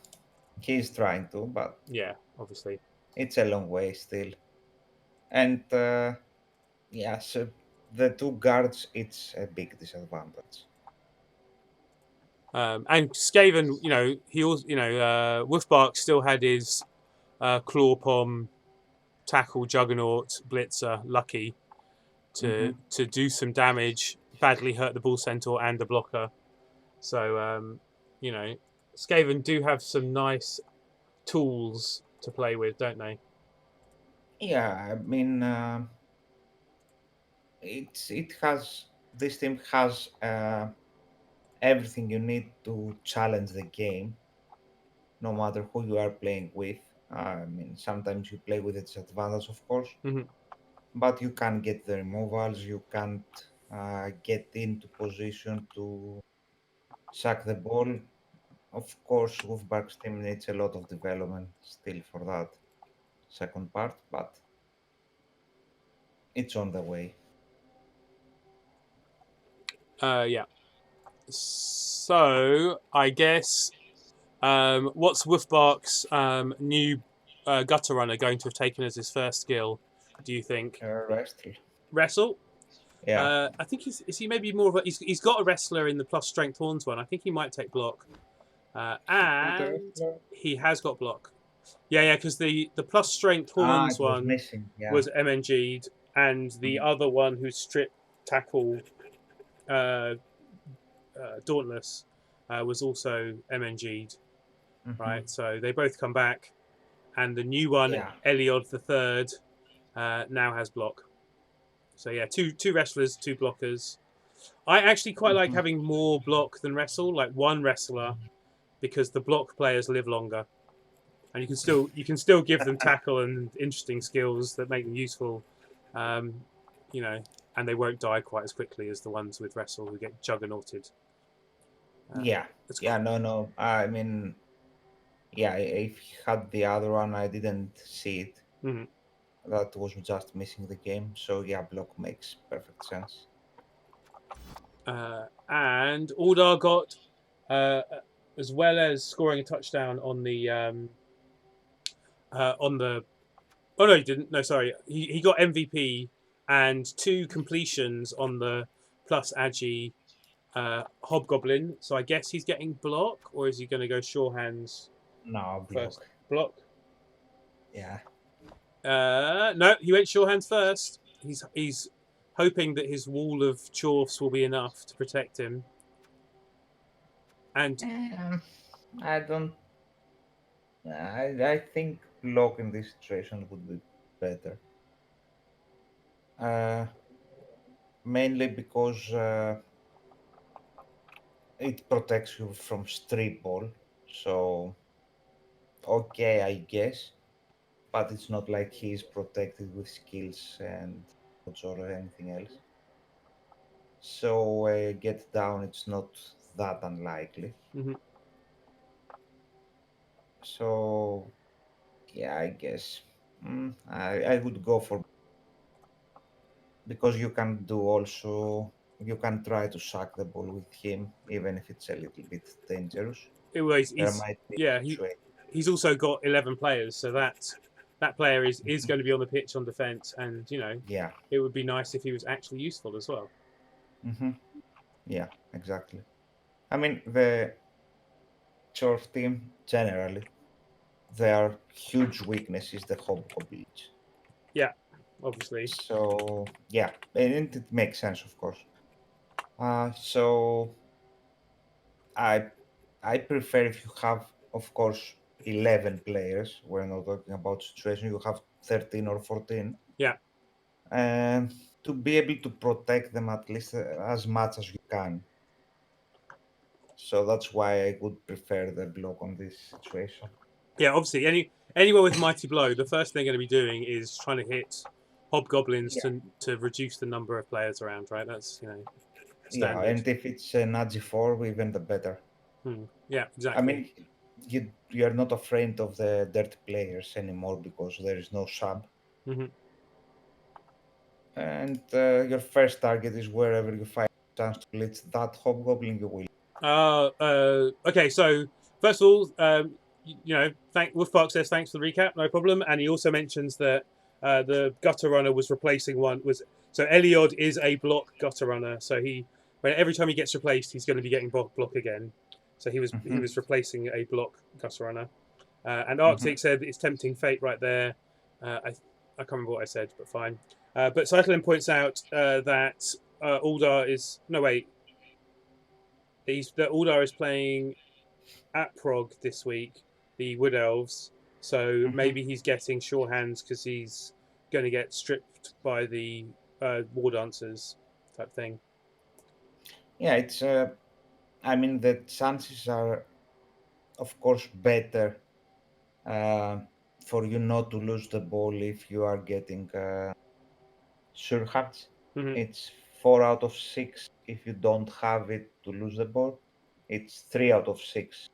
he's trying to, but Yeah, obviously. it's a long way still. And yeah, so the 2 guards, it's a big disadvantage. And Skaven, he also, Wolfbark still had his claw pom, tackle, juggernaut, blitzer, lucky Hmm. to do some damage, badly hurt the bull centaur and the blocker. So you know, Skaven do have some nice tools to play with, don't they? Yeah, I mean, it has this team has everything you need to challenge the game, no matter who you are playing with. I mean, sometimes you play with a disadvantage, of course, Mm-hmm. but you can get the removals. You can't get into position to sack the ball. Of course, Wolfbark's team needs a lot of development still for that second part, but it's on the way. Yeah. So I guess what's Wolfbark's new gutter runner going to have taken as his first skill? Do you think Wrestle. wrestle? Yeah. I think is he maybe more of a he's got a wrestler in the plus strength horns one. I think he might take block, He put a and wrestler. he has got block. Yeah, because the plus strength horns It was one missing. Yeah. was MNG'd, and the other one who stripped tackle uh, Dauntless was also MNG'd. Hmm. Right, so they both come back, and the new one, Yeah. Eliod the third, now has block. So yeah, two wrestlers, two blockers. I actually quite like Hmm. having more block than wrestle, like one wrestler, because the block players live longer, and you can still give them tackle and interesting skills that make them useful, um, you know, and they won't die quite as quickly as the ones with wrestle who get juggernauted. Yeah. It's Yeah. No. No. I mean, yeah. If he had the other one, I didn't see it. mhm. That was just missing the game. So yeah, block makes perfect sense. And Aldar got, uh, as well as scoring a touchdown on the. Oh no, he didn't. No, sorry, he got MVP and two completions on the plus agi hobgoblin. So I guess he's getting block, or is he going to go sure hands No first? block. Block. Yeah. No, he went sure hands first. He's hoping that his wall of chorfs will be enough to protect him. And Um, I don't. I think block in this situation would be better. Uh, Mainly because it protects you from street ball. So okay, I guess, but it's not like he's protected with skills and dodge or anything else. So get down, it's not that unlikely. mhm. So yeah, I guess I would go for, because you can do also, you can try to suck the ball with him even if it's a little bit dangerous. It was There he's might be yeah situation. he's also got 11 players, so that player is Mhm. going to be on the pitch on defense, and Yeah. it would be nice if he was actually useful as well. Hmm. Yeah, exactly. I mean, the Chorf team generally, their huge weakness is the hobgoblins. Yeah, obviously. So yeah, and it makes sense, of course. So I I prefer if you have, of course, 11 players. We're not talking about situation you have 13 or 14, Yeah, and to be able to protect them at least as much as you can. So that's why I would prefer the block on this situation. yeah. Obviously, anyone with mighty blow, the first thing they're going to be doing is trying to hit hobgoblins Yeah. to reduce the number of players around. Right, that's Yeah, standard. and if it's an AG4, even the better. Yeah, I exactly. mean, you're not afraid of the dirty players anymore because there is no sub, Hmm. and your first target is wherever you find a chance to glitch that hobgoblin. You will. Okay, so first of all, thank Wolfpark says thanks for the recap, no problem, and he also mentions that the gutter runner was replacing one was so Eliod is a block gutter runner, so every time he gets replaced, he's going to be getting block again. So he Hmm. was replacing a block gutter runner, and Hmm. Arctic said it's tempting fate right there. I can't remember what I said, but fine. But Cyclin points out that Uldar is no wait, that Uldar is playing at Prog this week, the Wood Elves. So Hmm. maybe he's getting sure hands because he's going to get stripped by the War Dancers type thing. Yeah, it's. I mean, the chances are, of course, better uh, for you not to lose the ball if you are getting sure hearts. Mm-hmm. It's 4 out of 6 if you don't have it to lose the ball. It's 3 out of 6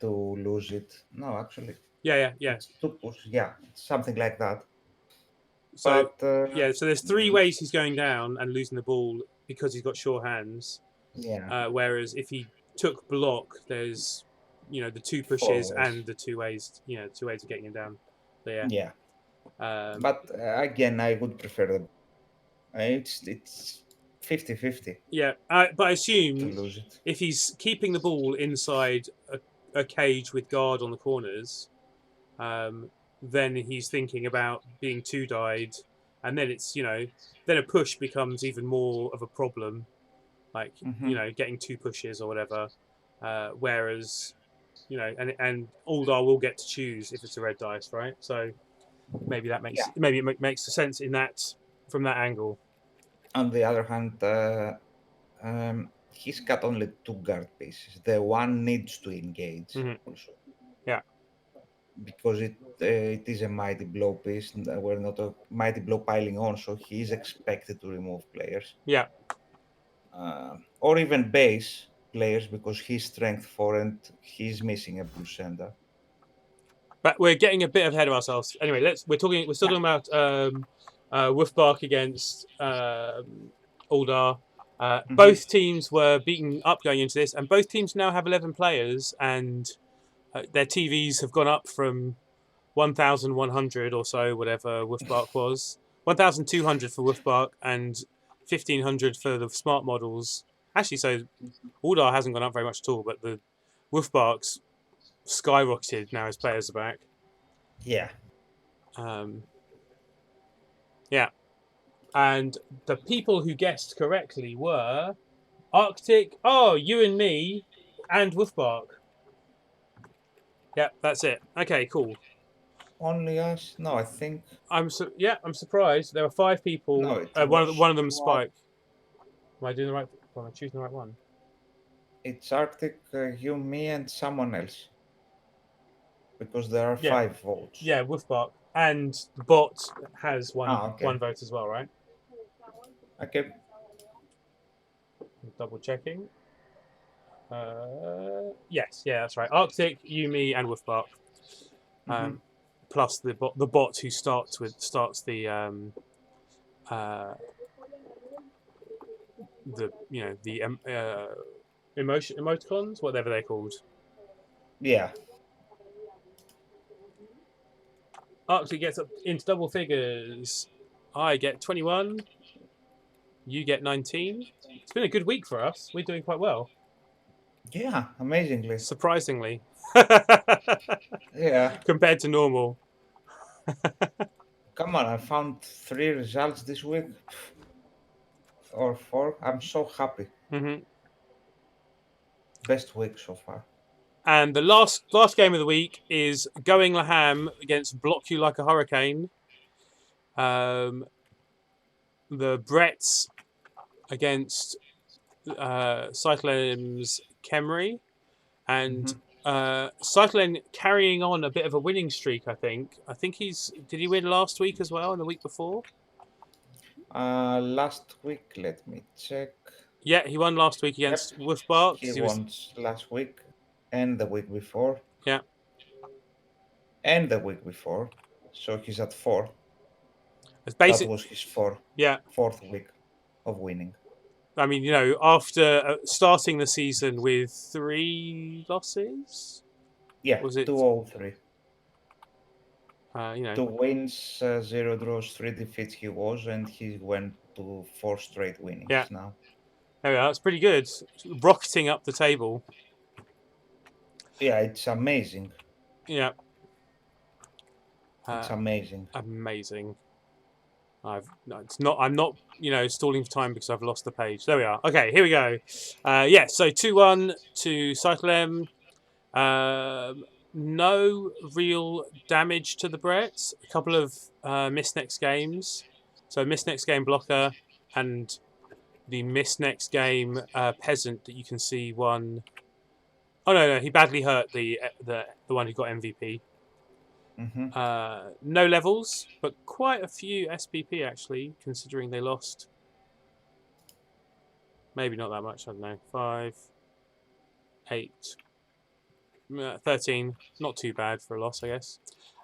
to lose it. No, actually, Yeah, yeah, yeah. it's two push. Yeah, it's something like that. So But yeah, so there's three ways he's going down and losing the ball because he's got sure hands. yeah, Whereas if he took block, there's the two four pushes ways. and the two ways of getting him down. So yeah, Yeah, um, but again, I would prefer the. It's 50-50 yeah. But I to assume lose it. if he's keeping the ball inside a cage with guard on the corners, then he's thinking about being two dyed, and then it's then a push becomes even more of a problem, like Hmm. getting two pushes or whatever. Whereas and Aldar will get to choose if it's a red dice, right? So maybe that makes Yeah. maybe it makes sense in that from that angle. On the other hand, he's got only two guard pieces. The one needs to engage Hmm. also Yeah, because it is a mighty blow piece. And we're not a mighty blow piling on, so he is expected to remove players yeah. or even base players because he's strength four and he's missing a blue center. But we're getting a bit ahead of ourselves. Anyway, we're still Yeah. talking about Wolfbark against Aldar. Hmm. Both teams were beaten up going into this, and both teams now have 11 players, and their TVs have gone up from 1,100 or so, whatever Wolfbark was, 1,200 for Wolfbark, and 1,500 for the smart models. Actually, so Aldar hasn't gone up very much at all, but the Wolfbark's skyrocketed now his players are back. Yeah. Um, yeah, and the people who guessed correctly were Arctic. Oh, you and me, and Wolfbark. Yeah, that's it. Okay, cool. Only us? No, I think I'm surprised. There were five no. people. It One was of them two. Spike. Am I doing the right? Am I choosing the right one? It's Arctic, you, me, and someone else because there are Yeah, five votes. yeah, Wolfbark, and the bot has Ah, one okay. vote as well, right? Okay. Double checking. Yes, yeah, that's right. Arctic, Yumi, and Wolfbark. Hmm. Plus the bot who starts uh, the emoticons, whatever they're called. Yeah. Arctic gets up into double figures. I get 21. You get 19. It's been a good week for us. We're doing quite well, Yeah. Amazingly. surprisingly, Yeah. compared to normal. Come on, I found three results this week or four. I'm so happy. Hmm. Best week so far. And the last game of the week is Going Laham against Block You Like a Hurricane. Um, the Bretts against Cyclone's Kemri, and Hmm. Cyclone carrying on a bit of a winning streak. I think did he win last week as well and the week before? Last week, let me check. Yeah, he won last week Yep, against Wolfbark he because he was won last week and the week before yeah. and the week before. So he's at four. It's That basic. was his Yeah, fourth week of winning. I mean after starting the season with 3 losses, Yeah, was it? 203. Uh, you know, 2 wins, 0 draws, 3 defeats he was, and he went to four straight yeah. winnings now. There we are. That's pretty good. Rocketing up the table. Yeah, it's amazing. Yeah. It's Uh, amazing. Amazing. It's not. I'm not. Stalling for time because I've lost the page. There we are. Okay, here we go. Yeah. So 2-1 to Cyclem. No real damage to the Bretts. A couple of missed next games. So missed next game blocker and the missed next game peasant that you can see won. Oh no, he badly hurt the one who got MVP. Hmm. No levels, but quite a few SPP actually, considering they lost. Maybe not that much. I don't know. 5, 8, 13. Not too bad for a loss, I guess.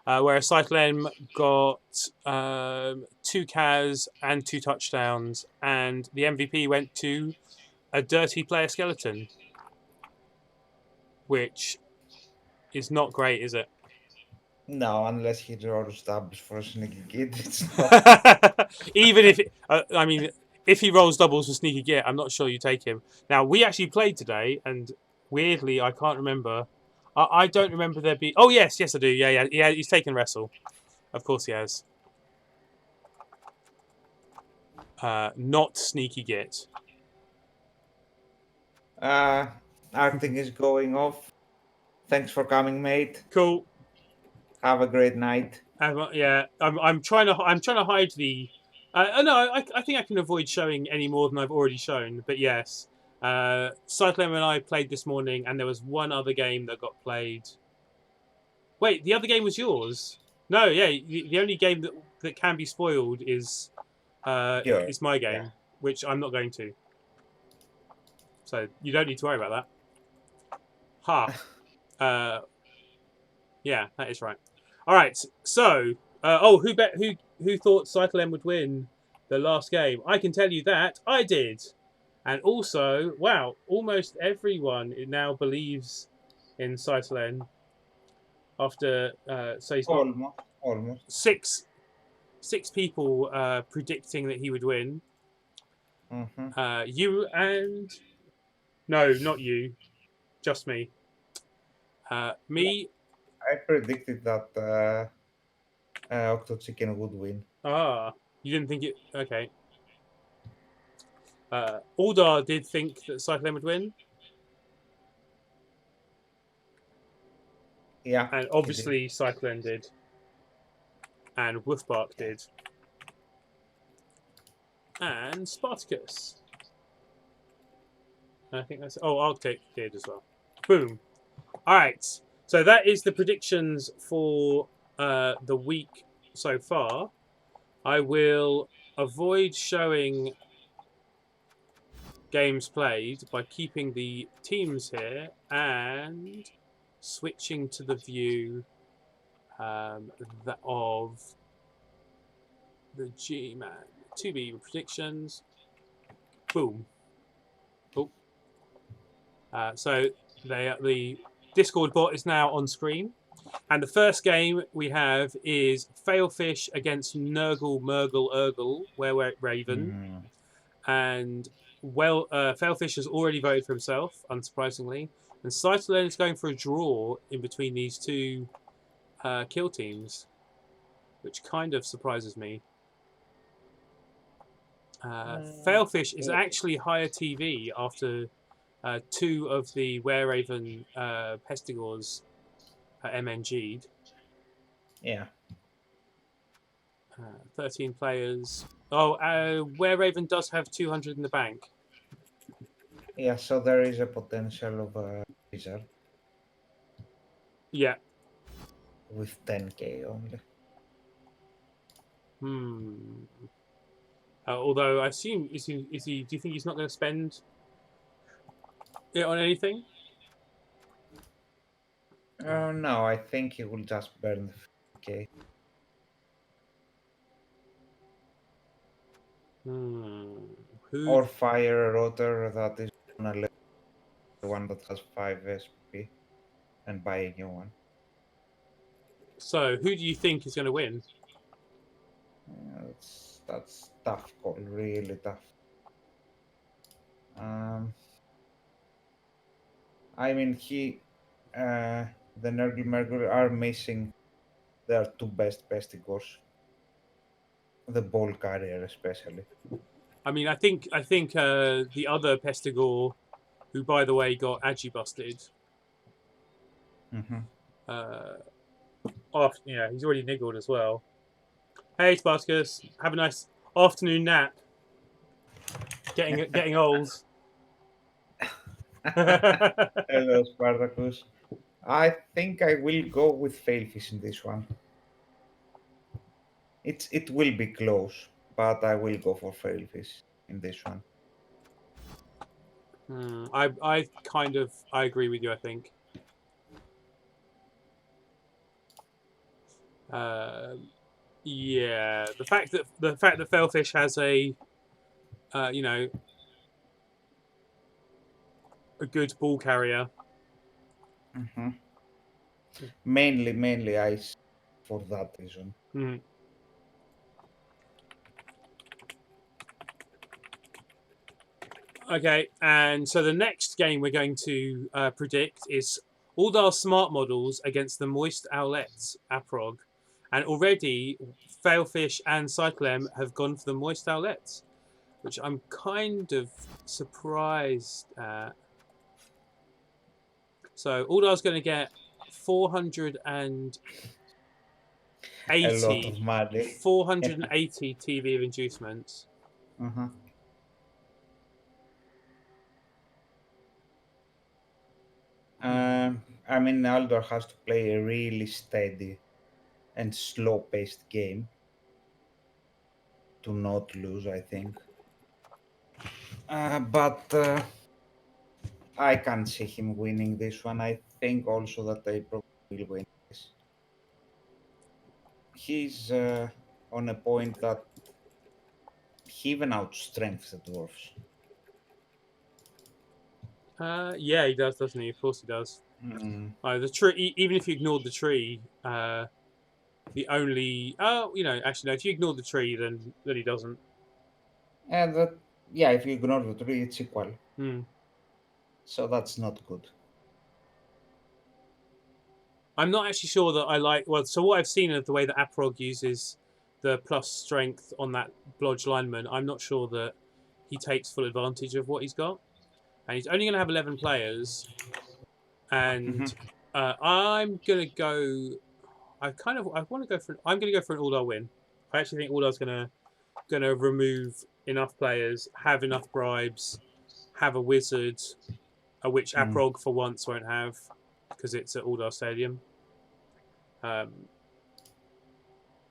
Whereas Cyclone got 2 CAS and 2 touchdowns, and the MVP went to a dirty player skeleton, which is not great, is it? No, unless he draws doubles for a sneaky kid, it's not. Even if, I mean, if he rolls doubles for sneaky git, I'm not sure you take him. Now we actually played today, and weirdly, I can't remember. I don't remember there being. Oh yes, I do. Yeah. He's taken wrestle. Of course he has. Not sneaky git. Arctic is going off. Thanks for coming, mate. Cool. Have a great night. Yeah, I'm trying to hide the. No, I think I can avoid showing any more than I've already shown. But yes, Cyclone and I played this morning, and there was one other game that got played. Wait, the other game was yours? No, yeah, the only game that can be spoiled is Sure. is my Yeah. game, which I'm not going to. So you don't need to worry about that. Ha. Yeah, that is right. All right. So, who thought Cycle M would win the last game? I can tell you that I did, and also, wow, almost everyone now believes in Cycle M after. So he's got Almost. six people predicting that he would win. You and no, not you, just me. Me. I predicted that Octo Chicken would win. You didn't think it? Okay. Aldar did think that Cyclone would win, Yeah, and he did. obviously Cyclone did, and Wolfbark did, and Spartacus. And I think that's. Oh, Arctic did as well. Boom. All right. So that is the predictions for the week so far. I will avoid showing games played by keeping the teams here and switching to the view of the Gman. 2B predictions. Boom. Oh. So the Discord bot is now on screen. And the first game we have is Failfish against Nurgle, Murgle, Urgle, Were Raven. And Failfish has already voted for himself, unsurprisingly. And Cyclone is going for a draw in between these two kill teams, which kind of surprises me. Failfish is actually higher TV after two of the Were Raven Pestigors MNG'd. Yeah. 13 players. Oh, Were Raven does have 200 in the bank. Yeah, so there is a potential of a wizard. Yeah. With 10k only. Although I assume is he? Do you think he's not going to spend it on anything? No, I think he will just burn the 50k. Or fire a rotor that is on a level one that has 5 SP and buy a new one. So, who do you think is going to win? That's tough call, really tough. I mean, the Nurgle Mercury are missing their two best pestigors. The ball carrier, especially. I mean, I think the other Pestigor, who by the way got agi busted. Yeah, he's already niggled as well. Hey, Spartacus, have a nice afternoon nap. Getting old. Hello, Spartacus. I think I will go with Failfish in this one. It will be close, but I will go for Failfish in this one. I agree with you. I think. Yeah, the fact that Failfish has a a good ball carrier. Mainly ice for that reason. Okay, and so the next game we're going to predict is Aldar smart models against the moist owlets, Aprog. And already, Failfish and Cyclem have gone for the moist owlets, which I'm kind of surprised at. So Aldar's going to get 480, A lot of money. 480 TV of inducements. Uh-huh. I mean, Aldor has to play a really steady and slow-paced game to not lose, I think. But I can't see him winning this one. I think also that they probably will win this. He's on a point that he even outstrengths the dwarfs. Yeah, he does, doesn't he? Of course he does. Mm. The tree, even if you ignored the tree, the only actually no, if you ignore the tree, then he doesn't. And that, yeah, if you ignore the tree, it's equal. Hmm. So that's not good. I'm not actually sure that I like. Well, so what I've seen of the way that Aprog uses the plus strength on that blodge lineman, I'm not sure that he takes full advantage of what he's got, and he's only going to have 11 players. And Mhm. I'm gonna go. I want to go for. I'm gonna go for an Aldar win. I actually think Aldar's gonna remove enough players, have enough bribes, have a wizard, which Mm. Aprog for once won't have because it's at Aldar Stadium.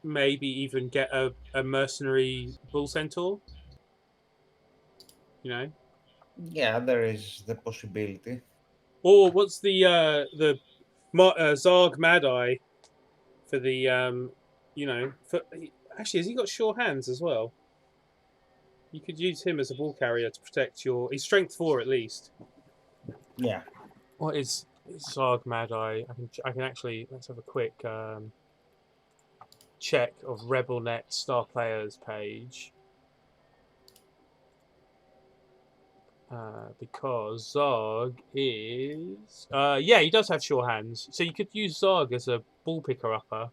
Maybe even get a mercenary bull centaur. You know, Yeah, there is the possibility. or what's Zarg Mad Eye for the for actually has he got sure hands as well? You could use him as a ball carrier to protect your. He's strength 4 at least. Yeah. What is Zarg Mad Eye? I can actually let's have a quick check of RebelNet star players page. Because Zarg is yeah, he does have sure hands, so you could use Zarg as a ball picker upper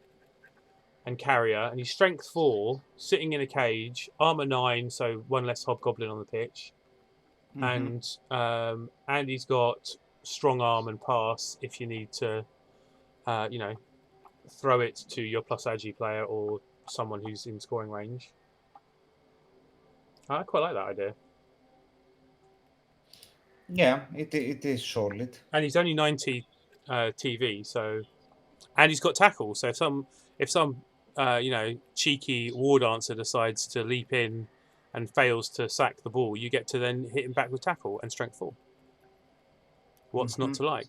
and carrier, and he's strength 4, sitting in a cage, armor 9, so one less hobgoblin on the pitch, Hmm. and he's got strong arm and pass if you need to, you know, throw it to your plus agi player or someone who's in scoring range. I quite like that idea. Yeah, it is solid. And he's only 90 TV, so and he's got tackle. So if some cheeky war dancer decides to leap in and fails to sack the ball, you get to then hit him back with tackle and strength 4. What's not Hmm. to like?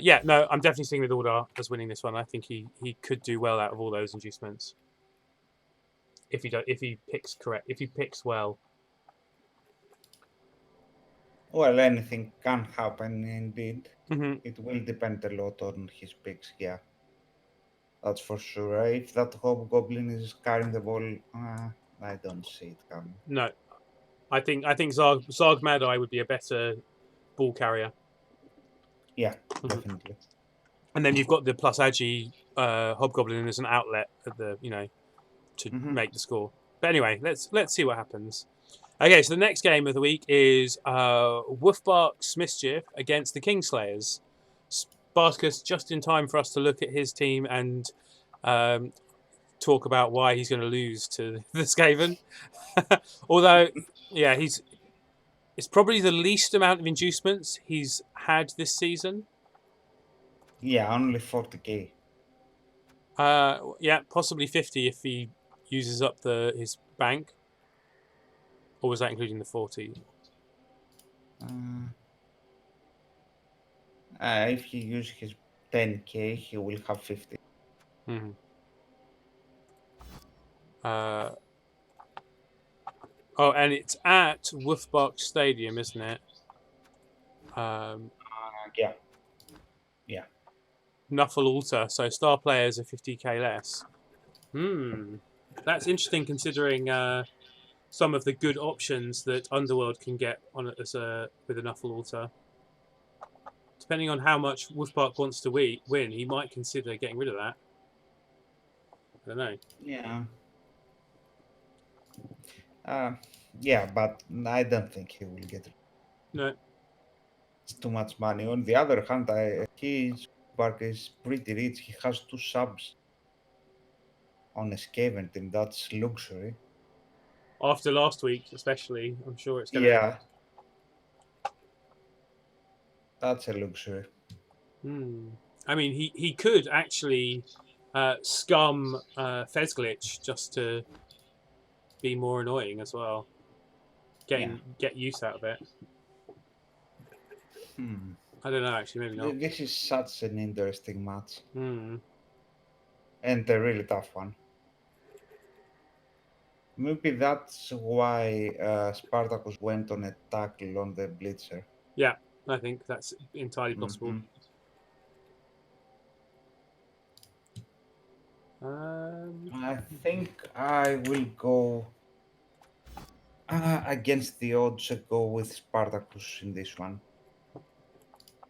Yeah, no, I'm definitely seeing with Aldar as winning this one. I think he could do well out of all those inducements if he picks correct, if he picks well. Well, anything can happen indeed. Mm-hmm. It will depend a lot on his picks, yeah. That's for sure. If that hobgoblin is carrying the ball, I don't see it coming. No, I think Zarg Mad Eye would be a better ball carrier. Yeah, Mm-hmm. definitely. And then you've got the plus agi hobgoblin as an outlet at the to Hmm. make the score. But anyway, let's see what happens. Okay, so the next game of the week is Wolfbark's Mischief against the Kingslayers. Spartacus just in time for us to look at his team and talk about why he's going to lose to the Skaven. Although, yeah, it's probably the least amount of inducements he's had this season. Yeah, only 40k. Yeah, possibly 50 if he uses up his bank. Or was that including the 40? Uh, if he uses his 10k, he will have 50. Mm-hmm. Oh, and it's at Wolfbark Stadium, isn't it? Yeah, yeah. Nuffle Altar, so star players are 50k less. That's interesting considering some of the good options that Underworld can get on it as with a Nuffle Altar. depending on how much Wolfpark wants to win, he might consider getting rid of that. I don't know. Yeah. Yeah, but I don't think he will get it. No. It's too much money. On the other hand, his park is pretty rich. He has 2 subs on a Skaven team. That's luxury. After last week, especially, I'm sure it's going to. Yeah, that's a luxury. I mean, he could actually scum Fez Glitch just to be more annoying as well. Yeah. Get use out of it. I don't know, actually, maybe not. This is such an interesting match. Hmm. And a really tough one. Maybe that's why Spartacus went on a tackle on the Blitzer. Yeah, I think that's entirely possible. Mhm. I think I will go against the odds. Go with Spartacus in this one.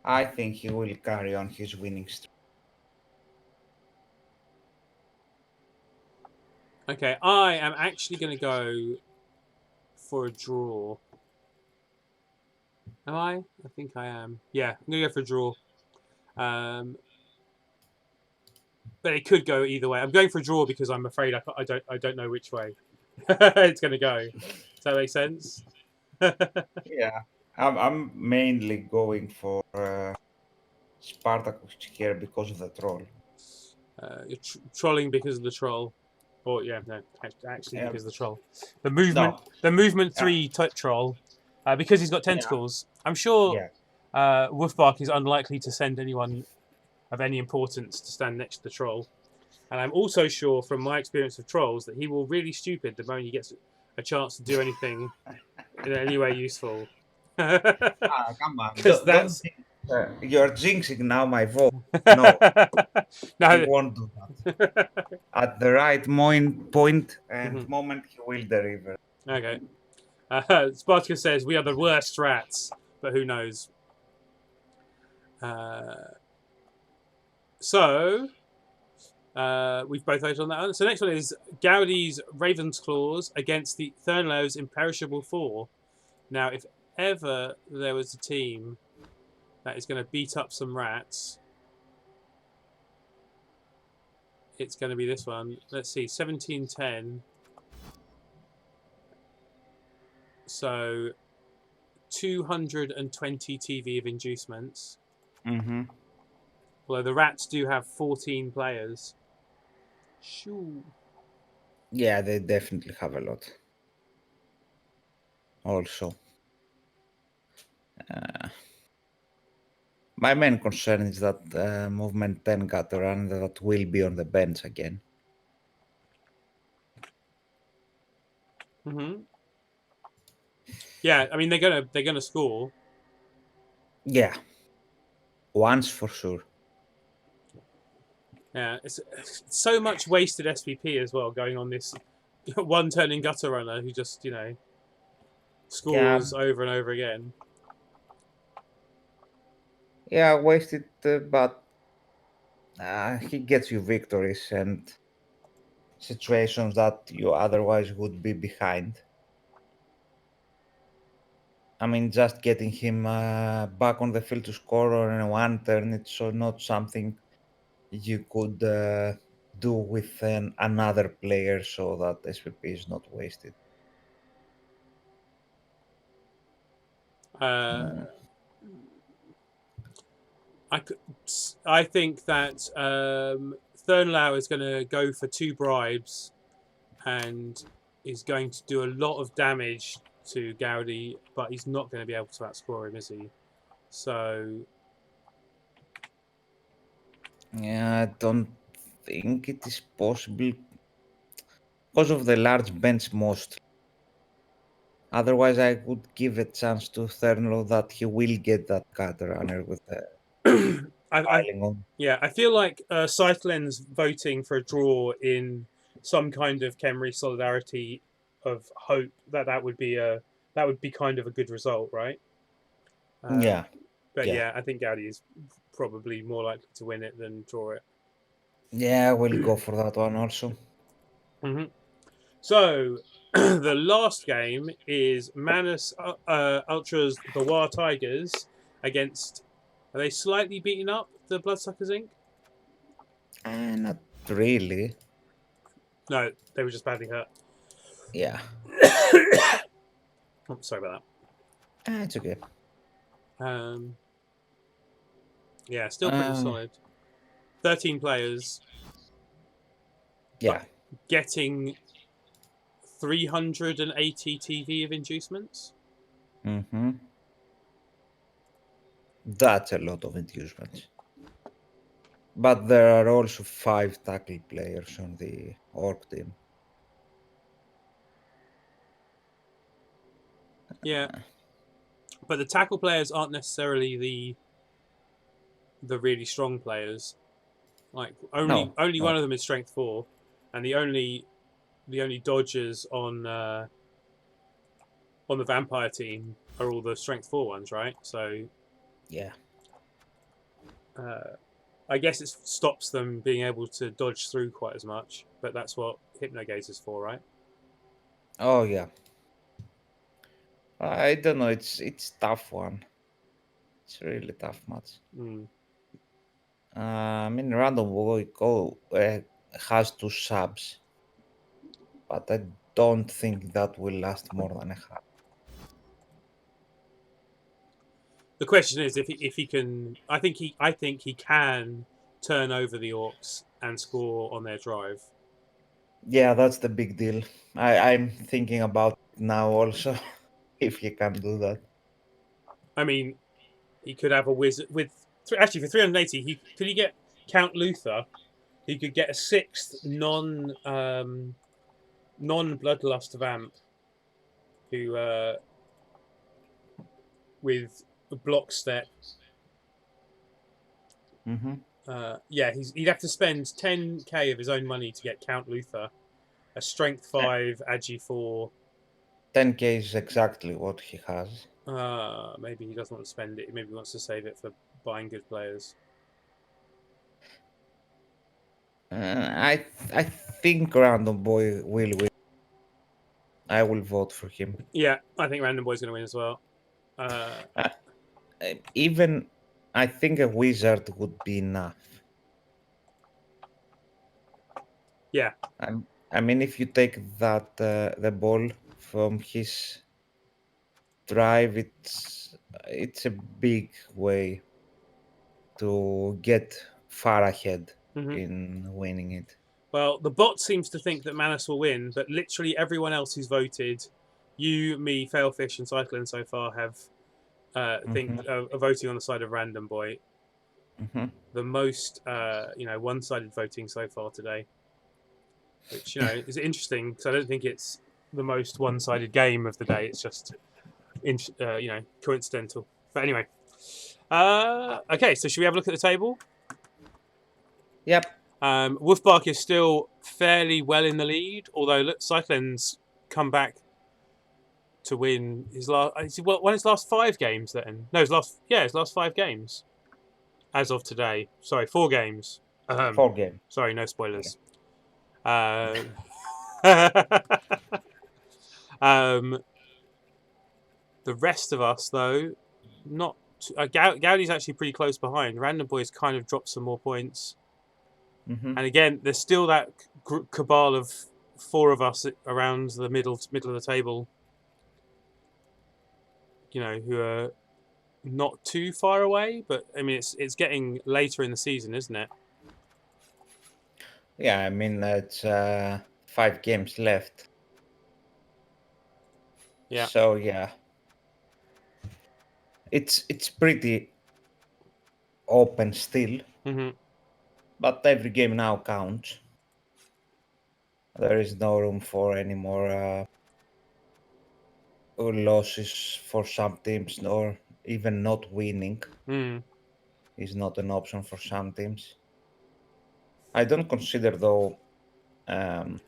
I think he will carry on his winning streak. Okay, I am actually going to go for a draw. Am I? I think I am. Yeah, I'm going to go for a draw. But it could go either way. I'm going for a draw because I'm afraid I don't know which way it's going to go. Does that make sense? Yeah, I'm mainly going for Spartacus here because of the troll. You're trolling because of the troll, or yeah, no, actually Um, because of the troll. no, The movement uh, 3 troll, because he's got yeah, tentacles. I'm sure yeah. Wolfbark is unlikely to send anyone of any importance to stand next to the troll. And I'm also sure from my experience of trolls that he will really stupid the moment he gets a chance to do anything in any way useful. Come on, Because don't that's think you're jinxing now my vote. No, he no. won't do that. At the right point and Mhm. moment, he will deliver. Okay. Spartacus says we are the worst rats, but who knows? Uh, so we've both voted on that one. So next one is Gaudi's Raven's Claws against the Thurnlow's Imperishable Four. Now, if ever there was a team that is going to beat up some rats, it's going to be this one. Let's see, 1710. So 220 TV of inducements. Mm-hmm. Although the rats do have 14 players. Shoo. Yeah, they definitely have a lot. Also, my main concern is that movement 10 got a run that will be on the bench again. Mm-hmm. Yeah, I mean they're gonna score. Yeah, once for sure. Yeah, it's so much wasted SVP as well going on this one turning gutter runner who just Yeah, scores over and over again. yeah, wasted, but he gets you victories and situations that you otherwise would be behind. I mean, just getting him back on the field to score on one turn, it's so not something you could do with another player so that SPP is not wasted. Uh, I I think that Thurnlau is going to go for 2 bribes and is going to do a lot of damage to Gaudi, but he's not going to be able to outscore him, is he? So Yeah, I don't think it is possible because of the large bench most. Otherwise, I would give a chance to Thernlo that he will get that cut runner with the I piling on. yeah, I feel like Cyclen's voting for a draw in some kind of Khemri solidarity of hope that would be kind of a good result, right? Um, Yeah, But Yeah. yeah, I think Gaudi is probably more likely to win it than draw it. Yeah, we'll go for that one also. Hmm. So the last game is Manus Ultras the War Tigers against. Are they slightly beaten up, the Bloodsuckers Inc.? Not really. No, they were just badly hurt. Yeah. Oh, sorry about It's okay. that. Yeah, still pretty Um, solid. 13 players, yeah. but getting 380 TV of inducements. Mm-hmm. That's a lot of inducements. But there are also 5 tackle players on the orc team. Yeah, but the tackle players aren't necessarily the really strong players. Like only No, only one no. of them is strength 4, and the only dodgers on the vampire team are all the strength 4 ones, right? So Yeah. uh, I guess it stops them being able to dodge through quite as much. But that's what Hypnogaze is for, right? Oh, yeah. I don't know. It's tough one. It's a really tough match. Mm. I mean, Random Boy Go has 2 subs, but I don't think that will last more than a half. The question is if he can. I think he can turn over the orcs and score on their drive. Yeah, that's the big deal. I'm thinking about it now also, if he can do that. I mean, he could have a wizard with actually for 380. He could he get Count Luther. He could get a sixth non bloodlust vamp who with a block step. Mm-hmm. Yeah, he'd have to spend 10k of his own money to get Count Luther, a strength 5, agi 4. 10K is exactly what he has. Maybe he doesn't want to spend it. Maybe he wants to save it for buying good players. I think Random Boy will win. I will vote for him. Yeah, I think Random Boy's going to win as well. Uh, Uh, Even I think a wizard would be enough. yeah. I mean, if you take that the ball from his drive, it's a big way to get far ahead Hmm. in winning it. Well, the bot seems to think that Manus will win, but literally everyone else who's voted, you, me, Failfish, and Cyclone so far have think Hmm. are voting on the side of Random Boy. Hmm. The most one-sided voting so far today, which is interesting because I don't think it's the most one-sided game of the day. It's just coincidental. But anyway, okay. So should we have a look at the table? Yep. Wolfbark is still fairly well in the lead, although look, Cyclone's come back to win his last. Won his last 5 games. Then no, his last 5 games as of today. Sorry, 4 games. 4 game. Sorry, no Yeah. spoilers. Uh, um, the rest of us, though, not. Gaudi's actually pretty close behind. Random Boy's kind of dropped some more points. Hmm. And again, there's still that cabal of 4 of us around the middle of the table, who are not too far away. But I mean, it's getting later in the season, isn't it? Yeah, I mean, it's 5 games left. Yeah. So yeah, it's pretty open still, Hmm. but every game now counts. There is no room for any more losses for some teams, or even not winning Mm. is not an option for some teams. I don't consider though um,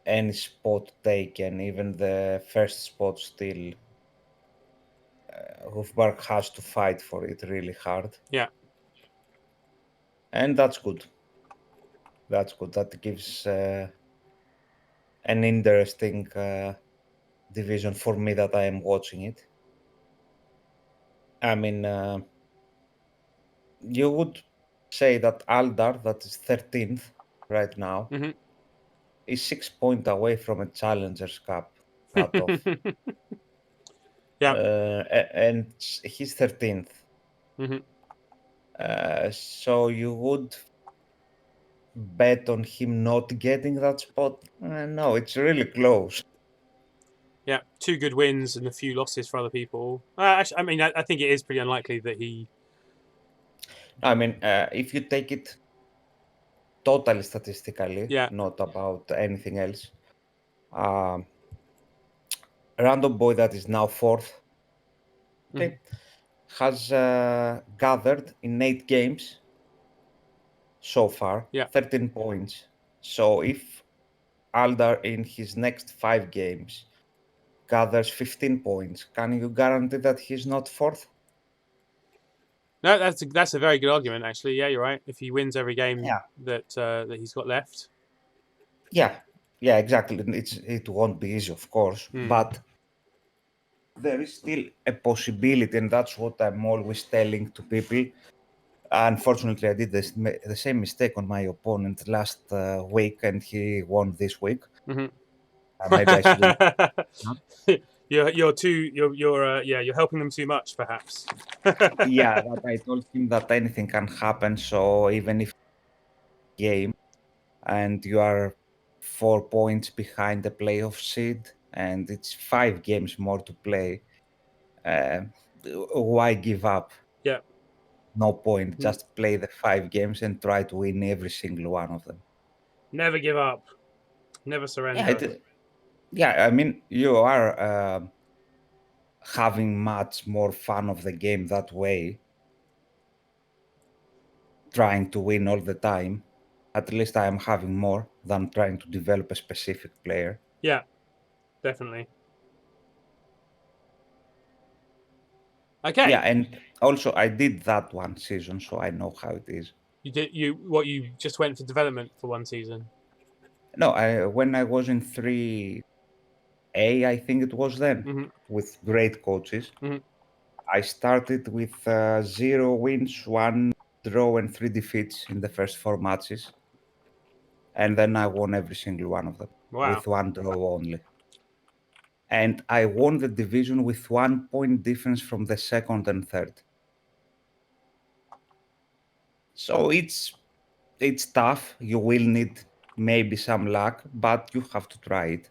any spot taken, even the first spot still Hofberg has to fight for it really hard. Yeah. And that's good. That's good. That gives an interesting division for me that I am watching it. I mean, you would say that Aldar, that is 13th right now, Hmm. is 6 points away from a Challengers Cup cutoff. Yeah. And he's 13th. Hmm. So you would bet on him not getting that spot? No, it's really close. Yeah. 2 good wins and a few losses for other people. Actually, I mean, I think it is pretty unlikely that he. I mean, if you take it totally statistically, Yeah. not about anything else, um, Random Boy, that is now fourth, Hmm. okay, has gathered in 8 games so far Yeah. 13 points. So if Aldar in his next 5 games gathers 15 points, can you guarantee that he's not fourth? No, that's a very good argument. Actually, yeah, you're right. If he wins every game Yeah. that he's got left. Yeah, yeah, exactly. It won't be easy, of course, Mm. but there is still a possibility, and that's what I'm always telling to people. Unfortunately, I did the same mistake on my opponent last week, and he won this week. Hmm. Maybe I shouldn't. You're helping them too much, perhaps. Yeah, but I told him that anything can happen. So even if game and you are 4 points behind the playoff seed, and it's 5 games more to play, uh, why give up? Yeah. No point. Mm. Just play the 5 games and try to win every single one of them. Never give up. Never Yeah, surrender. yeah. I mean, you are having much more fun of the game that way, trying to win all the time. At least I am having more than trying to develop a specific player. Yeah, definitely. Yeah, Okay. and also I did that one season, so I know how it is. You just went for development for one season. No, I when I was in 3A, I think it was then, Hmm. with great coaches. Hmm. I started with 0 wins, 1 draw, and 3 defeats in the first 4 matches, and then I won every single one of them Wow. with 1 draw only. And I won the division with 1 point difference from the second and third. So it's tough. You will need maybe some luck, but you have to try it.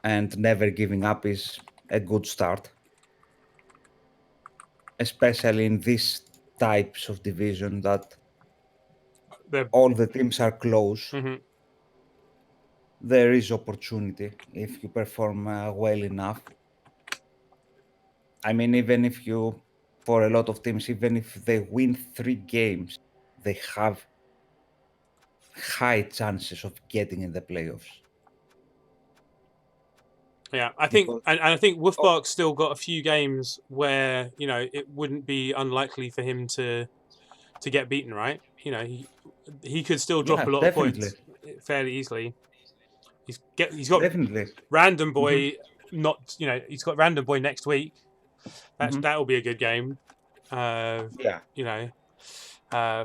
And never giving up is a good start, especially in these types of division that The. all the teams are close. Hmm. There is opportunity if you perform well enough. I mean, even if you, for a lot of teams, even if they win 3 games, they have high chances of getting in the playoffs. Yeah, I think, Because, and I think oh, Wolfbark's still got a few games where it wouldn't be unlikely for him to get beaten. Right? He could still drop yeah, a lot of definitely, points fairly easily. He's got definitely. Random Hmm. Boy. Not he's got Random Boy next week. Hmm. That'll be a good game. Uh, Yeah. you know,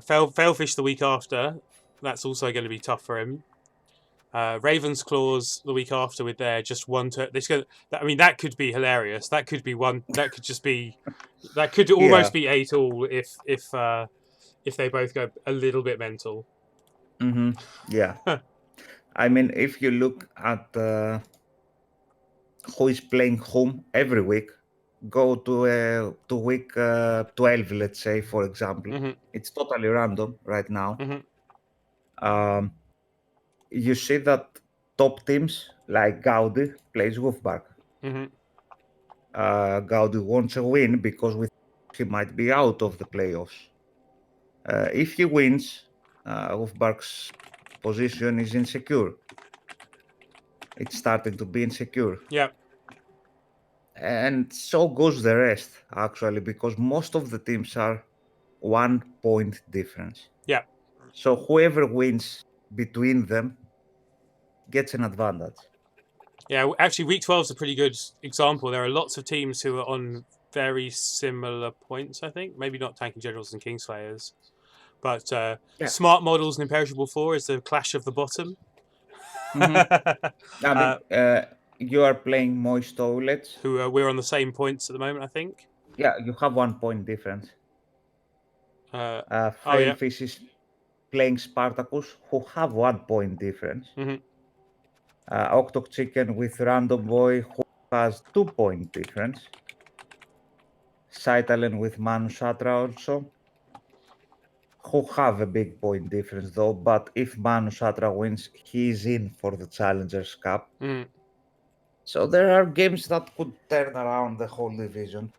Failfish the week after. That's also going to be tough for him. Ravens Claws the week after with their just one turn. I mean, that could be hilarious. That could be one. That could just be. That could Yeah. almost be 8-all if they both go a little bit mental. Hmm. Yeah. I mean, if you look at who is playing whom every week, go to week 12, let's say, for example. Hmm. It's totally random right now. Hmm. Um, you see that top teams like Gaudi plays Wolfsburg. Hmm. Gaudi wants a win because with he might be out of the playoffs. If he wins, Wolfsburg's position is insecure. It's starting to be insecure. Yeah. And so goes the rest, actually, because most of the teams are 1 point difference. Yeah. So whoever wins between them gets an advantage. Yeah, actually, week 12 is a pretty good example. There are lots of teams who are on very similar points, I think. Maybe not Tanking Generals and Kingslayers. But Yeah. Smart Models and Imperishable 4 is the clash of the bottom. Mhm. I mean, you are playing Moist Toilets. Who we're on the same points at the moment, I think. Yeah, you have 1 point difference. Oh, yeah. Frailfish is playing Spartacus, who have 1 point difference. Mhm. Octok Chicken with Random Boy, who has 2 point difference. Saitalen with Manu Satra also, who have a big point difference though, but if Manu Satra wins, he is in for the Challengers Cup. Mhm. So there are games that could turn around the whole division.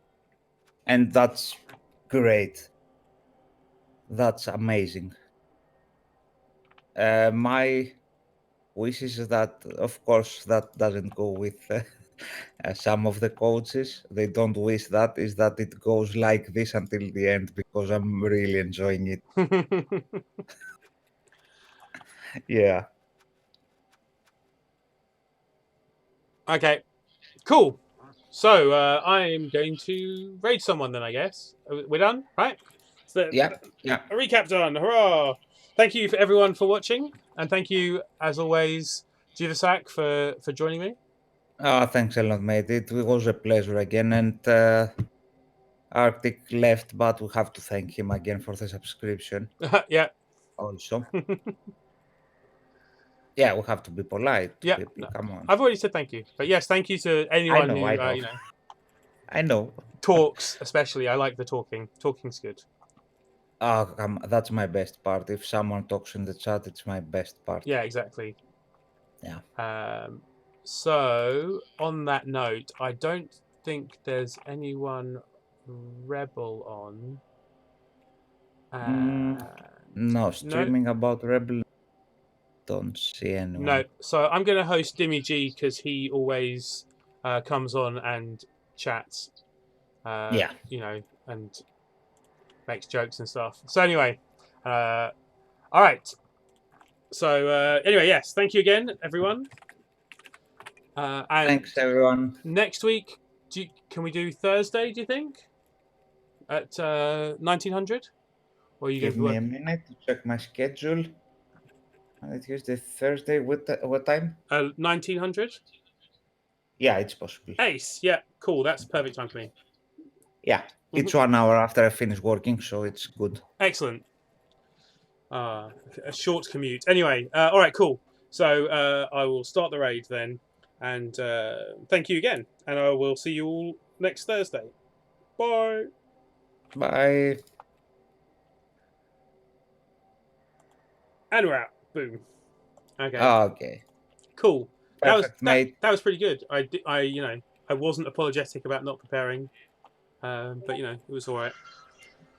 And that's great. That's amazing. My wish is that, of course, that doesn't go with some of the coaches. They don't wish that, is that it goes like this until the end because I'm really enjoying it. Yeah. Okay, cool. So I'm going to raid someone then, I guess. We're done, right? So Yeah. Yeah. a recap done. Hurrah! Thank you for everyone for watching, and thank you, as always, Jivasak for joining me. Thanks a lot, mate. It was a pleasure again. And Arctic left, but we have to thank him again for the subscription Yeah. also. Yeah, we have to be polite to Yeah. people. No, Come on. I've already said thank you, but yes, thank you to I anyone know, who I know. you know I know. talks. Especially, I like the talking. Talking's good. That's my best part. If someone talks in the chat, it's my best part. Yeah, exactly. Yeah. So on that note, I don't think there's anyone rebel on. No, No, streaming about Rebel, don't see anyone. no. So I'm going to host Dimmy G because he always comes on and chats. Yeah. You know, and makes jokes and stuff. So anyway, all right. So anyway, yes, thank you again, everyone. And Thanks, everyone. next week, can we do Thursday? Do you think at 1900? Or are you Give going to me a be minute to check my schedule. It is the Thursday. What time? 1900? Yeah, it's possible. Ace, yeah, cool. That's perfect time for me. Yeah, it's 1 hour after I finish working, so it's good. Excellent. A short commute. Anyway, all right, cool. So I will start the raid then, and thank you again. And I will see you all next Thursday. Bye. Bye. And we're out. Boom. Okay. Okay. Cool. Perfect, mate. That was pretty good. I wasn't apologetic about not preparing, but it was all right.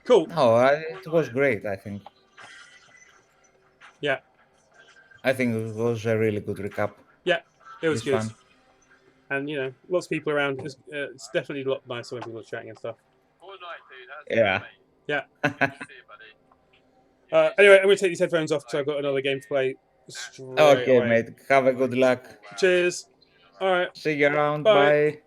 Cool. No, it was great, I think. Yeah. I think it was a really good recap. Yeah. It was It's good. fun. And lots of people around. It's definitely a lot nicer when people are chatting and stuff. Yeah. Yeah. Anyway, I'm going to take these headphones off because I've got another game to play straight Okay, away. mate. Have a good luck. Cheers. All right. See you around. Bye. Bye.